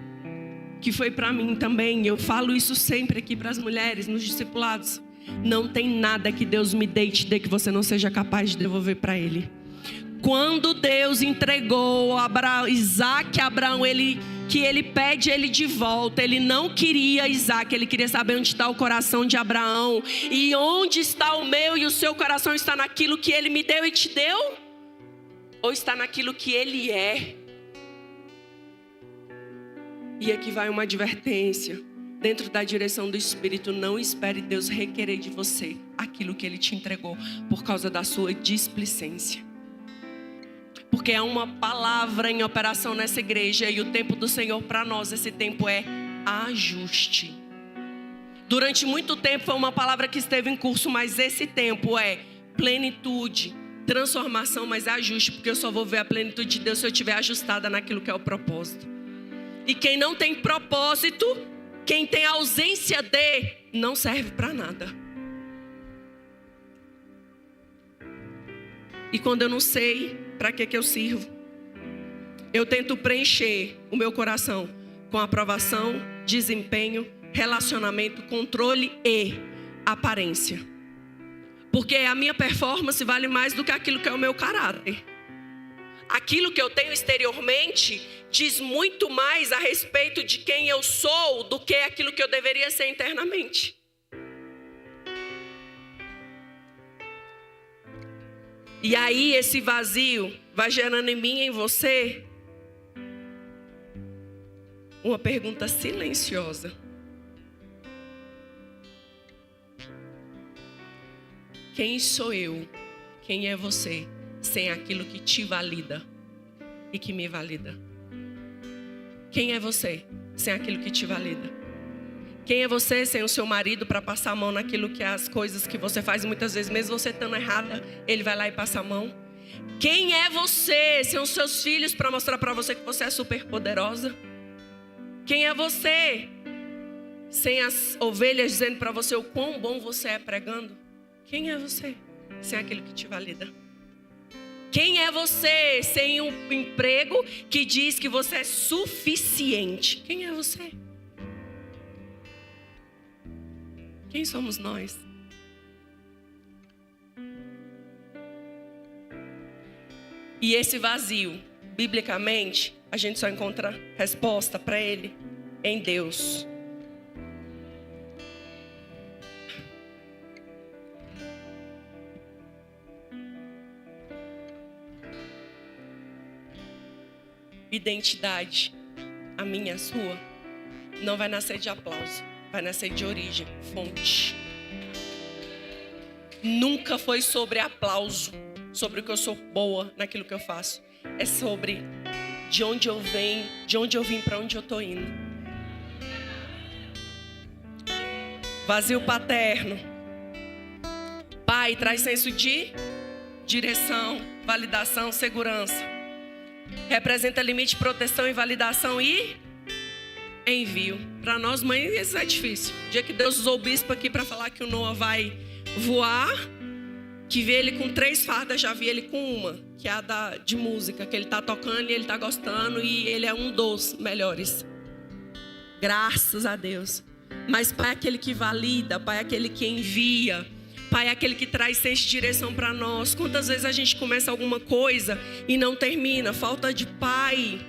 que foi para mim também. Eu falo isso sempre aqui para as mulheres, nos discipulados. Não tem nada que Deus me dê e te dê que você não seja capaz de devolver para Ele. Quando Deus entregou Isaac a Abraão, que ele pede ele de volta. Ele não queria Isaac, ele queria saber onde está o coração de Abraão. E onde está o meu e o seu coração? Está naquilo que Ele me deu e te deu? Ou está naquilo que Ele é? E aqui vai uma advertência. dentro da direção do Espírito, não espere Deus requerer de você aquilo que Ele te entregou por causa da sua displicência. Porque é uma palavra em operação nessa igreja e o tempo do Senhor para nós, esse tempo é ajuste. Durante muito tempo foi uma palavra que esteve em curso, mas esse tempo é plenitude, transformação, mas é ajuste, porque eu só vou ver a plenitude de Deus se eu estiver ajustada naquilo que é o propósito. E quem não tem propósito, quem tem ausência de, não serve para nada. E quando eu não sei para que eu sirvo, eu tento preencher o meu coração com aprovação, desempenho, relacionamento, controle e aparência. Porque a minha performance vale mais do que aquilo que é o meu caráter. Aquilo que eu tenho exteriormente diz muito mais a respeito de quem eu sou do que aquilo que eu deveria ser internamente. E aí esse vazio vai gerando em mim e em você uma pergunta silenciosa. Quem sou eu? Quem é você? Sem aquilo que te valida e que me valida. Quem é você? Sem aquilo que te valida. Quem é você sem o seu marido para passar a mão naquilo que é as coisas que você faz? Muitas vezes, mesmo você estando errada, ele vai lá e passa a mão. Quem é você sem os seus filhos para mostrar para você que você é super poderosa? Quem é você sem as ovelhas dizendo para você o quão bom você é pregando? Quem é você sem aquilo que te valida? Quem é você sem um emprego que diz que você é suficiente? Quem é você? Quem somos nós? E esse vazio, biblicamente, a gente só encontra resposta para ele em Deus. Identidade, a minha, a sua, não vai nascer de aplauso, vai nascer de origem, fonte. Nunca foi sobre aplauso, sobre o que eu sou boa naquilo que eu faço. É sobre de onde eu venho, de onde eu vim, para onde eu estou indo. Vazio paterno. Pai traz senso de direção, validação, segurança. Representa limite, proteção e validação e envio. Para nós mães isso é difícil. O dia que Deus usou o bispo aqui para falar que o Noah vai voar, que vê ele com 3 fardas, já vi ele com uma, que é a de música, que ele está tocando e ele está gostando e ele é um dos melhores. Graças a Deus. Mas Pai é aquele que valida, Pai é aquele que envia, Pai é aquele que traz senso de direção para nós. Quantas vezes a gente começa alguma coisa e não termina? Falta de Pai.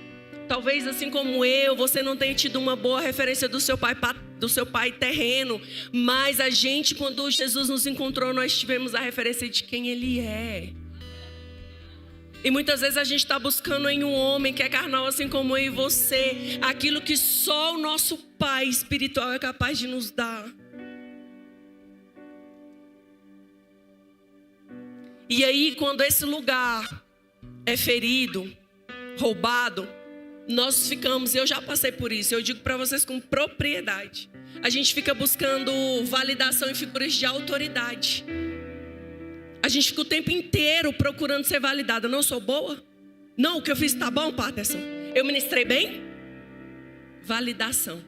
Talvez assim como eu, você não tenha tido uma boa referência do seu pai terreno. Mas a gente, quando Jesus nos encontrou, nós tivemos a referência de quem Ele é. E muitas vezes a gente está buscando em um homem que é carnal assim como eu e você, aquilo que só o nosso Pai espiritual é capaz de nos dar. E aí, quando esse lugar é ferido, roubado, nós ficamos, eu já passei por isso, eu digo para vocês com propriedade. A gente fica buscando validação em figuras de autoridade. A gente fica o tempo inteiro procurando ser validada. Não sou boa? Não, o que eu fiz está bom, Patterson? Eu ministrei bem? Validação.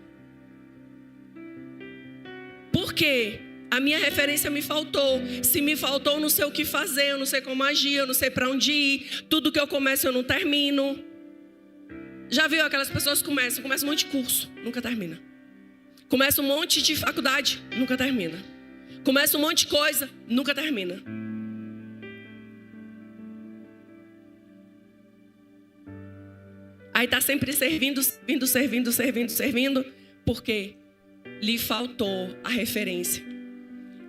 Por quê? A minha referência me faltou. Se me faltou, eu não sei o que fazer, eu não sei como agir, eu não sei para onde ir. Tudo que eu começo, eu não termino. Já viu aquelas pessoas que começam um monte de curso, nunca termina. Começa um monte de faculdade, nunca termina. Começa um monte de coisa, nunca termina. Aí está sempre servindo, porque lhe faltou a referência.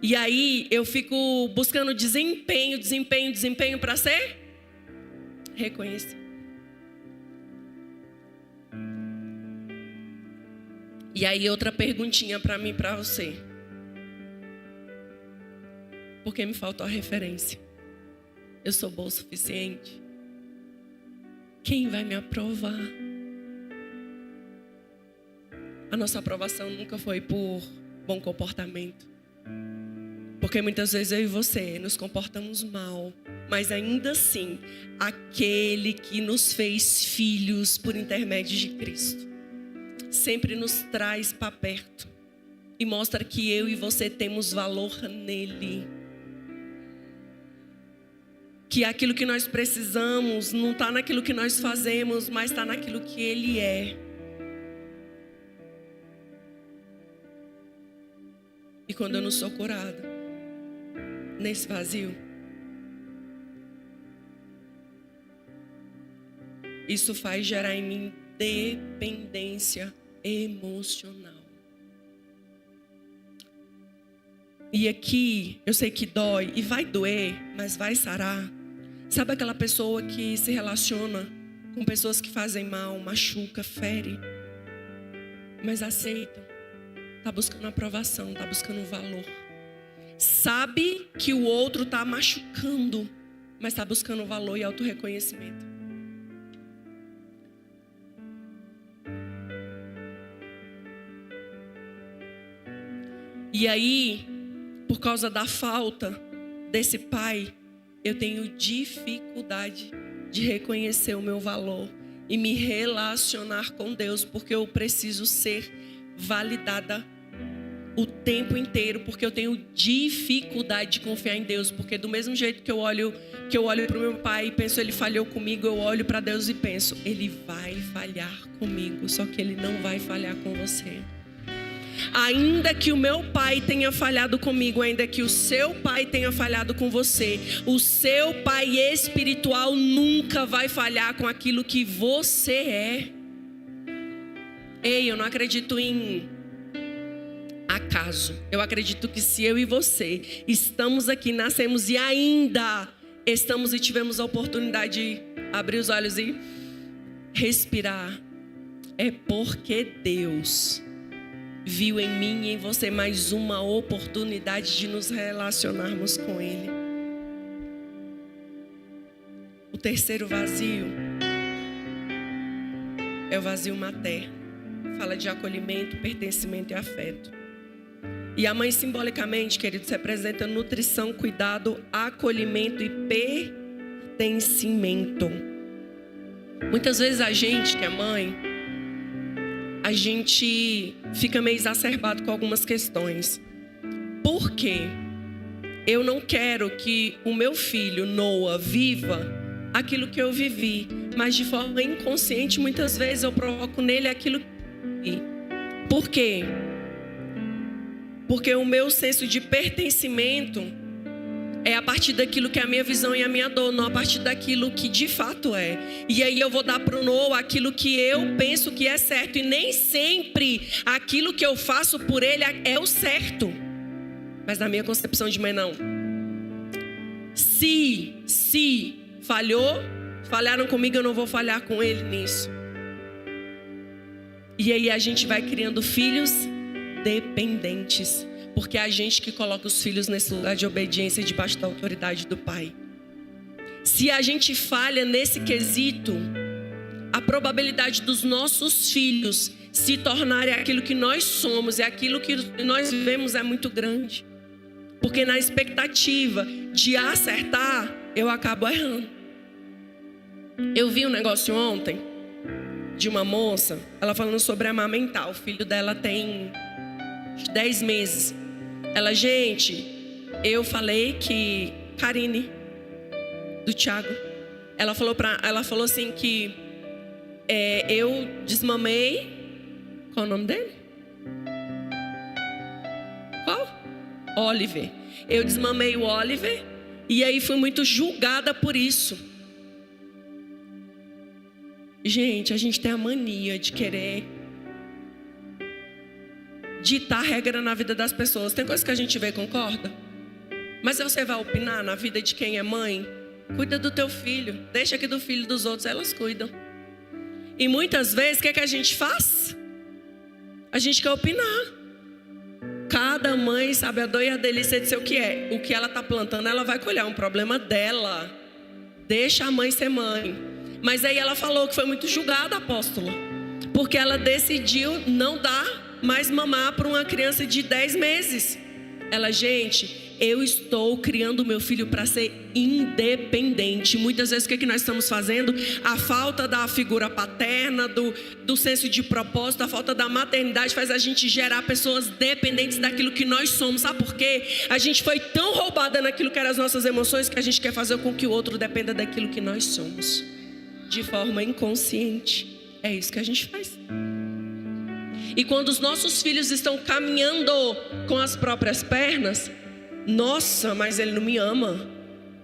E aí eu fico buscando desempenho para ser reconhecido. E aí outra perguntinha para mim e para você. Porque me faltou a referência. Eu sou boa o suficiente? Quem vai me aprovar? A nossa aprovação nunca foi por bom comportamento. Porque muitas vezes eu e você nos comportamos mal. Mas ainda assim, aquele que nos fez filhos por intermédio de Cristo sempre nos traz para perto e mostra que eu e você temos valor nele. Que aquilo que nós precisamos não está naquilo que nós fazemos, mas está naquilo que Ele é. E quando eu não sou curada nesse vazio, isso faz gerar em mim dependência emocional. E aqui, eu sei que dói e vai doer, mas vai sarar. Sabe aquela pessoa que se relaciona com pessoas que fazem mal, machuca, fere, mas aceita, está buscando aprovação, está buscando valor. Sabe que o outro está machucando, mas está buscando valor e autorreconhecimento. E aí, por causa da falta desse pai, eu tenho dificuldade de reconhecer o meu valor e me relacionar com Deus, porque eu preciso ser validada o tempo inteiro, porque eu tenho dificuldade de confiar em Deus, porque do mesmo jeito que eu olho para o meu pai e penso, ele falhou comigo, eu olho para Deus e penso, ele vai falhar comigo, só que ele não vai falhar com você. Ainda que o meu pai tenha falhado comigo, ainda que o seu pai tenha falhado com você, o seu pai espiritual nunca vai falhar com aquilo que você é. Ei, eu não acredito em acaso. Eu acredito que se eu e você estamos aqui, nascemos e ainda estamos e tivemos a oportunidade de abrir os olhos e respirar, é porque Deus viu em mim e em você mais uma oportunidade de nos relacionarmos com Ele. O terceiro vazio é o vazio materno. Fala de acolhimento, pertencimento e afeto. E a mãe, simbolicamente, queridos, representa nutrição, cuidado, acolhimento e pertencimento. Muitas vezes a gente que é mãe, a gente fica meio exacerbado com algumas questões. Por quê? Eu não quero que o meu filho, Noah, viva aquilo que eu vivi, mas de forma inconsciente, muitas vezes eu provoco nele aquilo que eu vivi. Por quê? Porque o meu senso de pertencimento é a partir daquilo que é a minha visão e a minha dor, não a partir daquilo que de fato é. E aí eu vou dar para o Noah aquilo que eu penso que é certo. E nem sempre aquilo que eu faço por ele é o certo. Mas na minha concepção de mãe, não. Se falharam comigo, eu não vou falhar com ele nisso. E aí a gente vai criando filhos dependentes. Porque é a gente que coloca os filhos nesse lugar de obediência e debaixo da autoridade do pai. Se a gente falha nesse quesito, a probabilidade dos nossos filhos se tornarem aquilo que nós somos e aquilo que nós vivemos é muito grande. Porque na expectativa de acertar, eu acabo errando. Eu vi um negócio ontem de uma moça, ela falando sobre amamentar. O filho dela tem 10 meses. Ela, gente, eu falei que Karine, do Thiago, ela falou assim que eu desmamei. Qual o nome dele? Qual? Oliver. Eu desmamei o Oliver e aí fui muito julgada por isso. Gente, a gente tem a mania de querer ditar regra na vida das pessoas. Tem coisa que a gente vê e concorda. Mas se você vai opinar na vida de quem é mãe, cuida do teu filho. Deixa que do filho dos outros elas cuidam. E muitas vezes, o que é que a gente faz? A gente quer opinar. Cada mãe sabe a dor e a delícia de ser o que é. O que ela está plantando, ela vai colher. É um problema dela. Deixa a mãe ser mãe. Mas aí ela falou que foi muito julgada, apóstola. Porque ela decidiu não dar mais mamar para uma criança de 10 meses. Ela, gente, eu estou criando meu filho para ser independente. Muitas vezes o que nós estamos fazendo? A falta da figura paterna, do senso de propósito, a falta da maternidade faz a gente gerar pessoas dependentes daquilo que nós somos. Sabe por quê? A gente foi tão roubada naquilo que eram as nossas emoções que a gente quer fazer com que o outro dependa daquilo que nós somos. De forma inconsciente. É isso que a gente faz. E quando os nossos filhos estão caminhando com as próprias pernas, nossa, mas ele não me ama,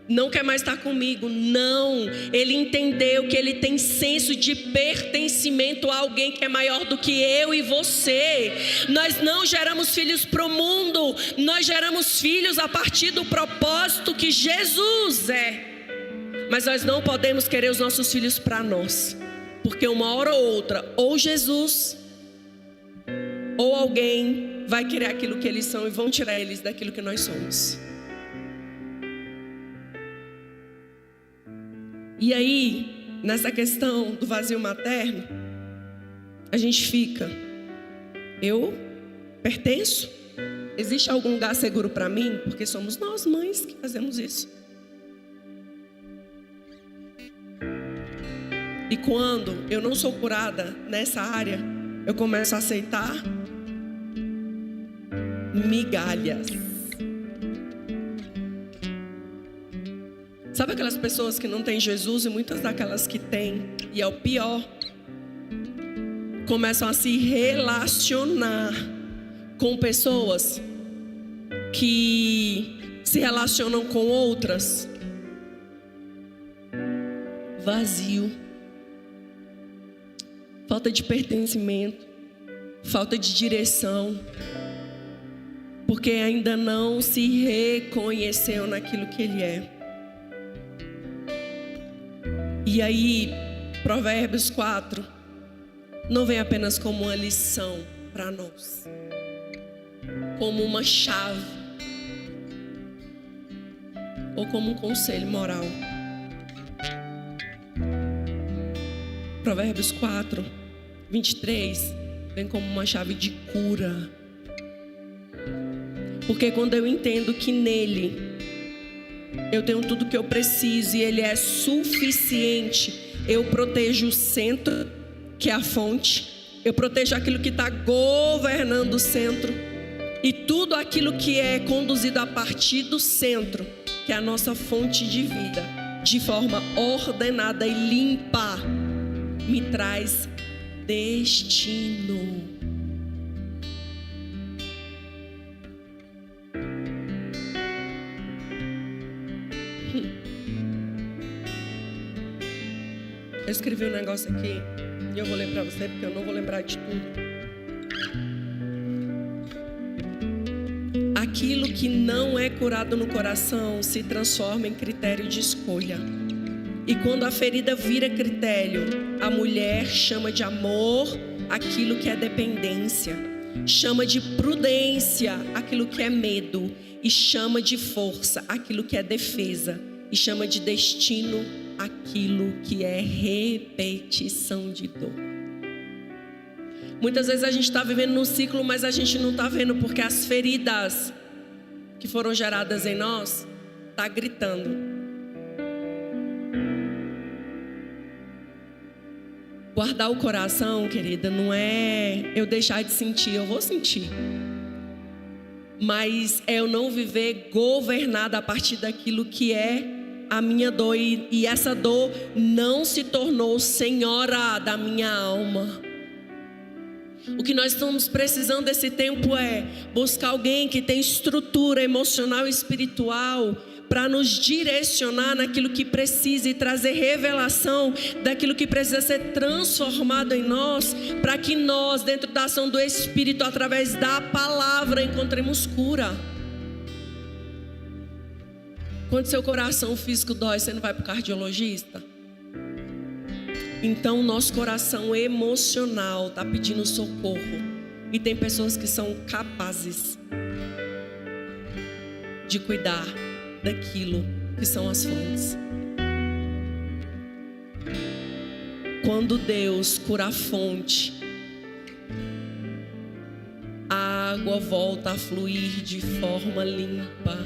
não quer mais estar comigo. Não, ele entendeu que ele tem senso de pertencimento a alguém que é maior do que eu e você. Nós não geramos filhos para o mundo, nós geramos filhos a partir do propósito que Jesus é. Mas nós não podemos querer os nossos filhos para nós, porque uma hora ou outra, ou Jesus ou alguém vai querer aquilo que eles são e vão tirar eles daquilo que nós somos. E aí, nessa questão do vazio materno, a gente fica: eu pertenço? Existe algum lugar seguro para mim? Porque somos nós, mães, que fazemos isso. E quando eu não sou curada nessa área, eu começo a aceitar migalhas. Sabe aquelas pessoas que não têm Jesus, e muitas daquelas que têm, e é o pior, começam a se relacionar com pessoas que se relacionam com outras. Vazio. Falta de pertencimento, falta de direção, porque ainda não se reconheceu naquilo que ele é. E aí, Provérbios 4 não vem apenas como uma lição para nós, como uma chave, ou como um conselho moral. Provérbios 4, 23 vem como uma chave de cura. Porque quando eu entendo que nele eu tenho tudo que eu preciso e ele é suficiente, eu protejo o centro, que é a fonte. Eu protejo aquilo que está governando o centro. E tudo aquilo que é conduzido a partir do centro, que é a nossa fonte de vida, de forma ordenada e limpa, me traz destino. Eu escrevi um negócio aqui e eu vou ler para você, porque eu não vou lembrar de tudo. Aquilo que não é curado no coração se transforma em critério de escolha. E quando a ferida vira critério, a mulher chama de amor aquilo que é dependência, chama de prudência aquilo que é medo, e chama de força aquilo que é defesa, e chama de destino aquilo que é repetição de dor. Muitas vezes a gente está vivendo num ciclo, mas a gente não está vendo, porque as feridas que foram geradas em nós estão gritando. Guardar o coração, querida, não é eu deixar de sentir, eu vou sentir. Mas é eu não viver governada a partir daquilo que é a minha dor. E essa dor não se tornou senhora da minha alma. O que nós estamos precisando desse tempo é buscar alguém que tem estrutura emocional e espiritual para nos direcionar naquilo que precisa e trazer revelação daquilo que precisa ser transformado em nós, para que nós, dentro da ação do Espírito, através da palavra, encontremos cura. Quando seu coração físico dói, você não vai para o cardiologista? Então o nosso coração emocional está pedindo socorro. E tem pessoas que são capazes de cuidar daquilo que são as fontes. Quando Deus cura a fonte, a água volta a fluir de forma limpa,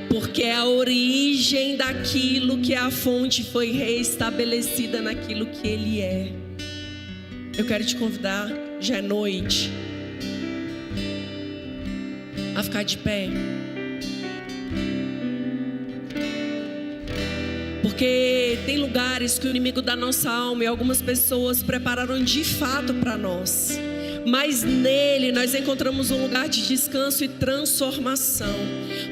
porque a origem daquilo que é a fonte foi reestabelecida naquilo que Ele é. Eu quero te convidar, já é noite, a ficar de pé. Porque tem lugares que o inimigo da nossa alma e algumas pessoas prepararam de fato para nós, mas nele nós encontramos um lugar de descanso e transformação.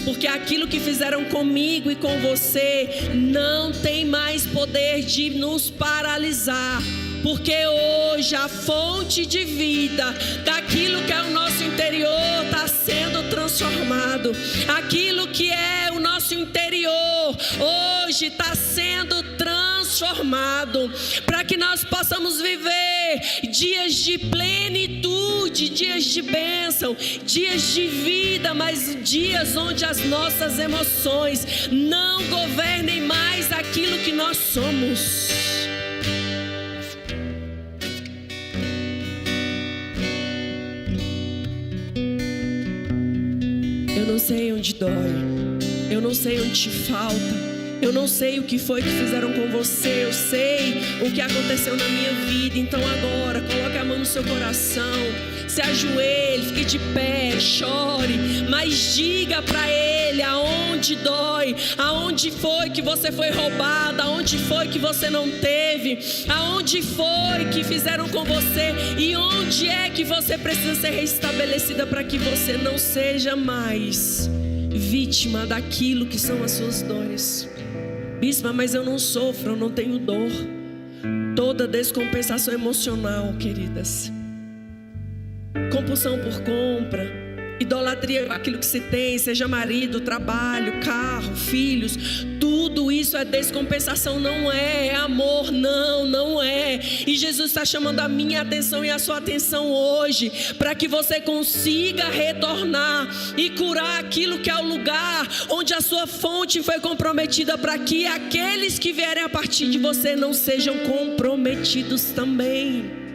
Porque aquilo que fizeram comigo e com você não tem mais poder de nos paralisar. Porque hoje a fonte de vida daquilo que é o nosso interior está sendo transformado. Aquilo que é o nosso interior hoje está sendo transformado, para que nós possamos viver dias de plenitude, dias de bênção, dias de vida, mas dias onde as nossas emoções não governem mais aquilo que nós somos. Eu não sei onde dói, eu não sei onde te falta, eu não sei o que foi que fizeram com você, eu sei o que aconteceu na minha vida. Então agora, coloque a mão no seu coração, se ajoelhe, fique de pé, chore, mas diga para Ele aonde dói, aonde foi que você foi roubada, aonde foi que você não teve, aonde foi que fizeram com você e onde é que você precisa ser restabelecida para que você não seja mais vítima daquilo que são as suas dores. Bispa, mas eu não sofro, eu não tenho dor. Toda descompensação emocional, queridas, compulsão por compra, idolatria, aquilo que se tem, seja marido, trabalho, carro, filhos, tudo isso é descompensação, não é amor, não é. E Jesus está chamando a minha atenção e a sua atenção hoje, para que você consiga retornar e curar aquilo que é o lugar onde a sua fonte foi comprometida, para que aqueles que vierem a partir de você não sejam comprometidos também.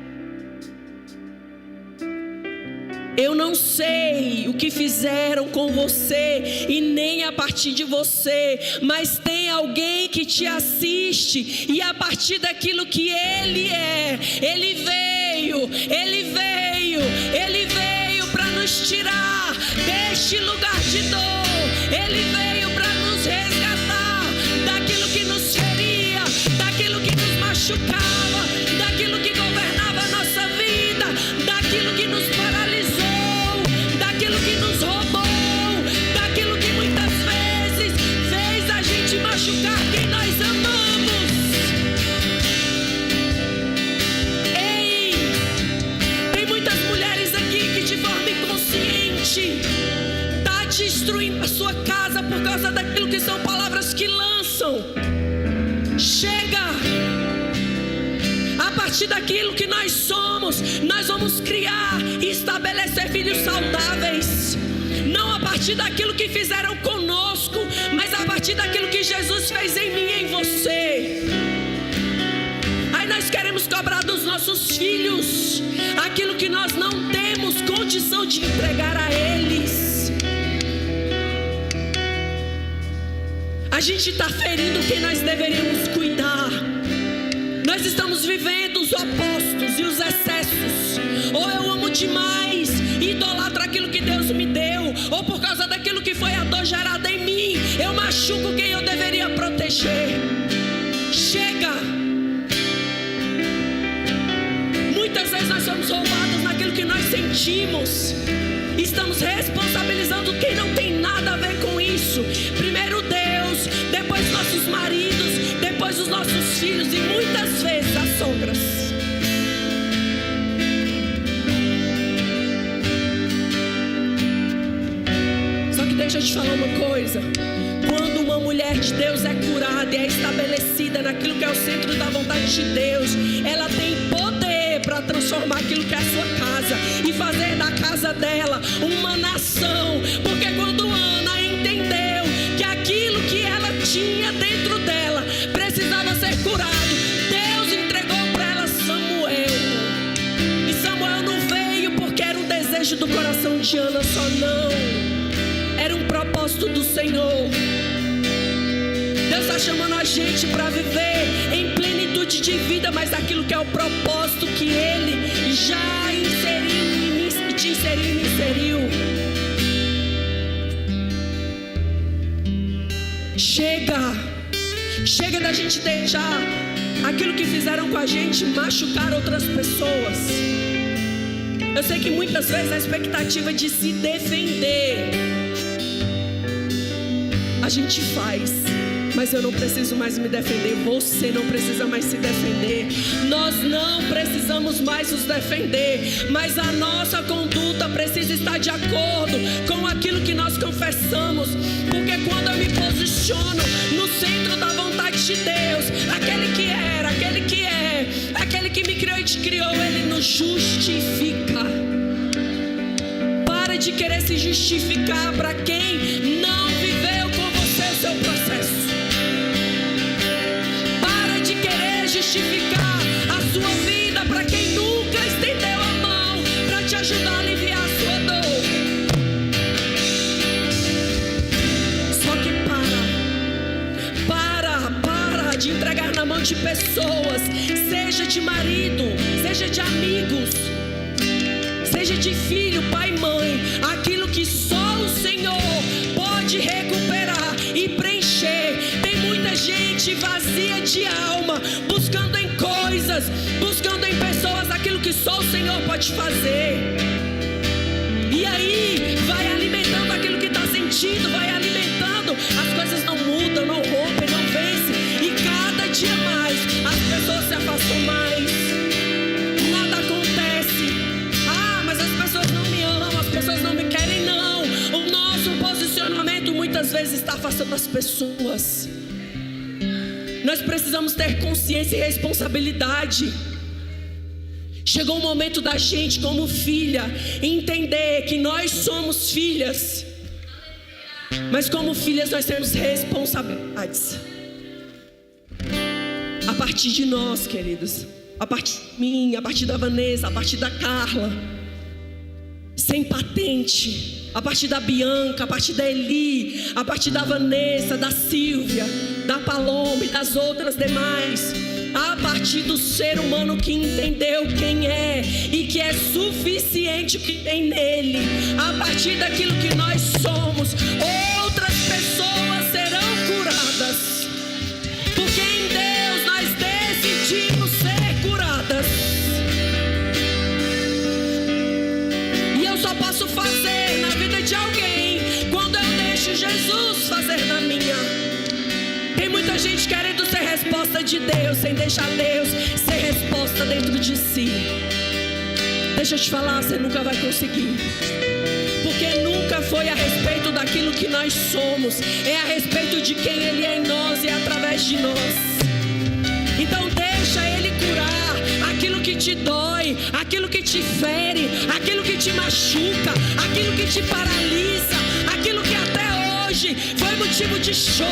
Eu não sei o que fizeram com você e nem a partir de você, mas tem alguém que te assiste e a partir daquilo que Ele é, Ele veio para nos tirar deste lugar de dor. Ele veio para nos resgatar daquilo que nos feria, daquilo que nos machucava, daquilo que governava a nossa vida, daquilo que nos paralisou, daquilo que nos roubou, daquilo que muitas vezes fez a gente machucar quem nós amamos. Ei, tem muitas mulheres aqui que de forma inconsciente está destruindo a sua casa por causa daquilo que são palavras que lançam. Chega! A partir daquilo que nós somos, nós vamos criar e estabelecer filhos saudáveis. Não a partir daquilo que fizeram conosco, mas a partir daquilo que Jesus fez em mim e em você. Aí nós queremos cobrar dos nossos filhos aquilo que nós não temos condição de entregar a eles. A gente está ferindo quem nós deveríamos cuidar. Nós estamos vivendo os opostos e os excessos. Ou eu amo demais e idolatro aquilo que Deus me deu, ou por causa daquilo que foi a dor gerada em mim, eu machuco quem eu deveria proteger. Chega! Muitas vezes nós somos roubados naquilo que nós sentimos. Estamos responsabilizando quem não tem nada a ver com isso. Primeiro Deus, depois nossos maridos, depois os nossos filhos e muitas vezes as sogras. Só que deixa eu te falar uma coisa. Quando uma mulher de Deus é curada e é estabelecida naquilo que é o centro da vontade de Deus, ela tem poder para ela transformar aquilo que é a sua casa e fazer da casa dela uma nação. Porque quando Ana entendeu que aquilo que ela tinha dentro dela precisava ser curado, Deus entregou para ela Samuel. E Samuel não veio porque era um desejo do coração de Ana só, não. Era um propósito do Senhor. Deus está chamando a gente para viver em plenitude de vida, mas daquilo que é o propósito que Ele já te inseriu e me inseriu. Chega da gente deixar aquilo que fizeram com a gente machucar outras pessoas. Eu sei que muitas vezes a expectativa de se defender a gente faz, mas eu não preciso mais me defender. Você não precisa mais se defender. Nós não precisamos mais nos defender, mas a nossa conduta precisa estar de acordo com aquilo que nós confessamos. Porque quando eu me posiciono no centro da vontade de Deus, aquele que era, aquele que é, aquele que me criou e te criou, Ele nos justifica. Para de querer se justificar para quem não viveu com você o seu processo. Justificar a sua vida para quem nunca estendeu a mão para te ajudar a aliviar a sua dor. Só que para de entregar na mão de pessoas, seja de marido, seja de amigos, seja de filho, pai, mãe, aquilo que só o Senhor pode recuperar e preencher. Tem muita gente vazia de alma, buscando em coisas, buscando em pessoas aquilo que só o Senhor pode fazer. E aí vai alimentando aquilo que está sentindo, vai alimentando, as coisas não mudam, não rompem, não vencem. E cada dia mais as pessoas se afastam mais, nada acontece. Ah, mas as pessoas não me amam, as pessoas não me querem. Não, o nosso posicionamento muitas vezes está afastando as pessoas. Nós precisamos ter consciência e responsabilidade. Chegou o momento da gente, como filha, entender que nós somos filhas, mas como filhas nós temos responsabilidades. A partir de nós, queridos, a partir de mim, a partir da Vanessa, a partir da Carla, sem patente, a partir da Bianca, a partir da Eli, a partir da Vanessa, da Silvia, da Paloma e das outras demais, a partir do ser humano que entendeu quem é e que é suficiente o que tem nele, a partir daquilo que nós somos, outras pessoas serão curadas, porque em Deus nós decidimos ser curadas. E eu só posso fazer na vida de alguém quando eu deixo Jesus fazer na minha. Tem muita gente querendo ser resposta de Deus, sem deixar Deus ser resposta dentro de si. Deixa eu te falar, você nunca vai conseguir. Porque nunca foi a respeito daquilo que nós somos, é a respeito de quem Ele é em nós e é através de nós. Então deixa Ele curar aquilo que te dói, aquilo que te fere, aquilo que te machuca, aquilo que te paralisa, aquilo que até hoje foi motivo de choro.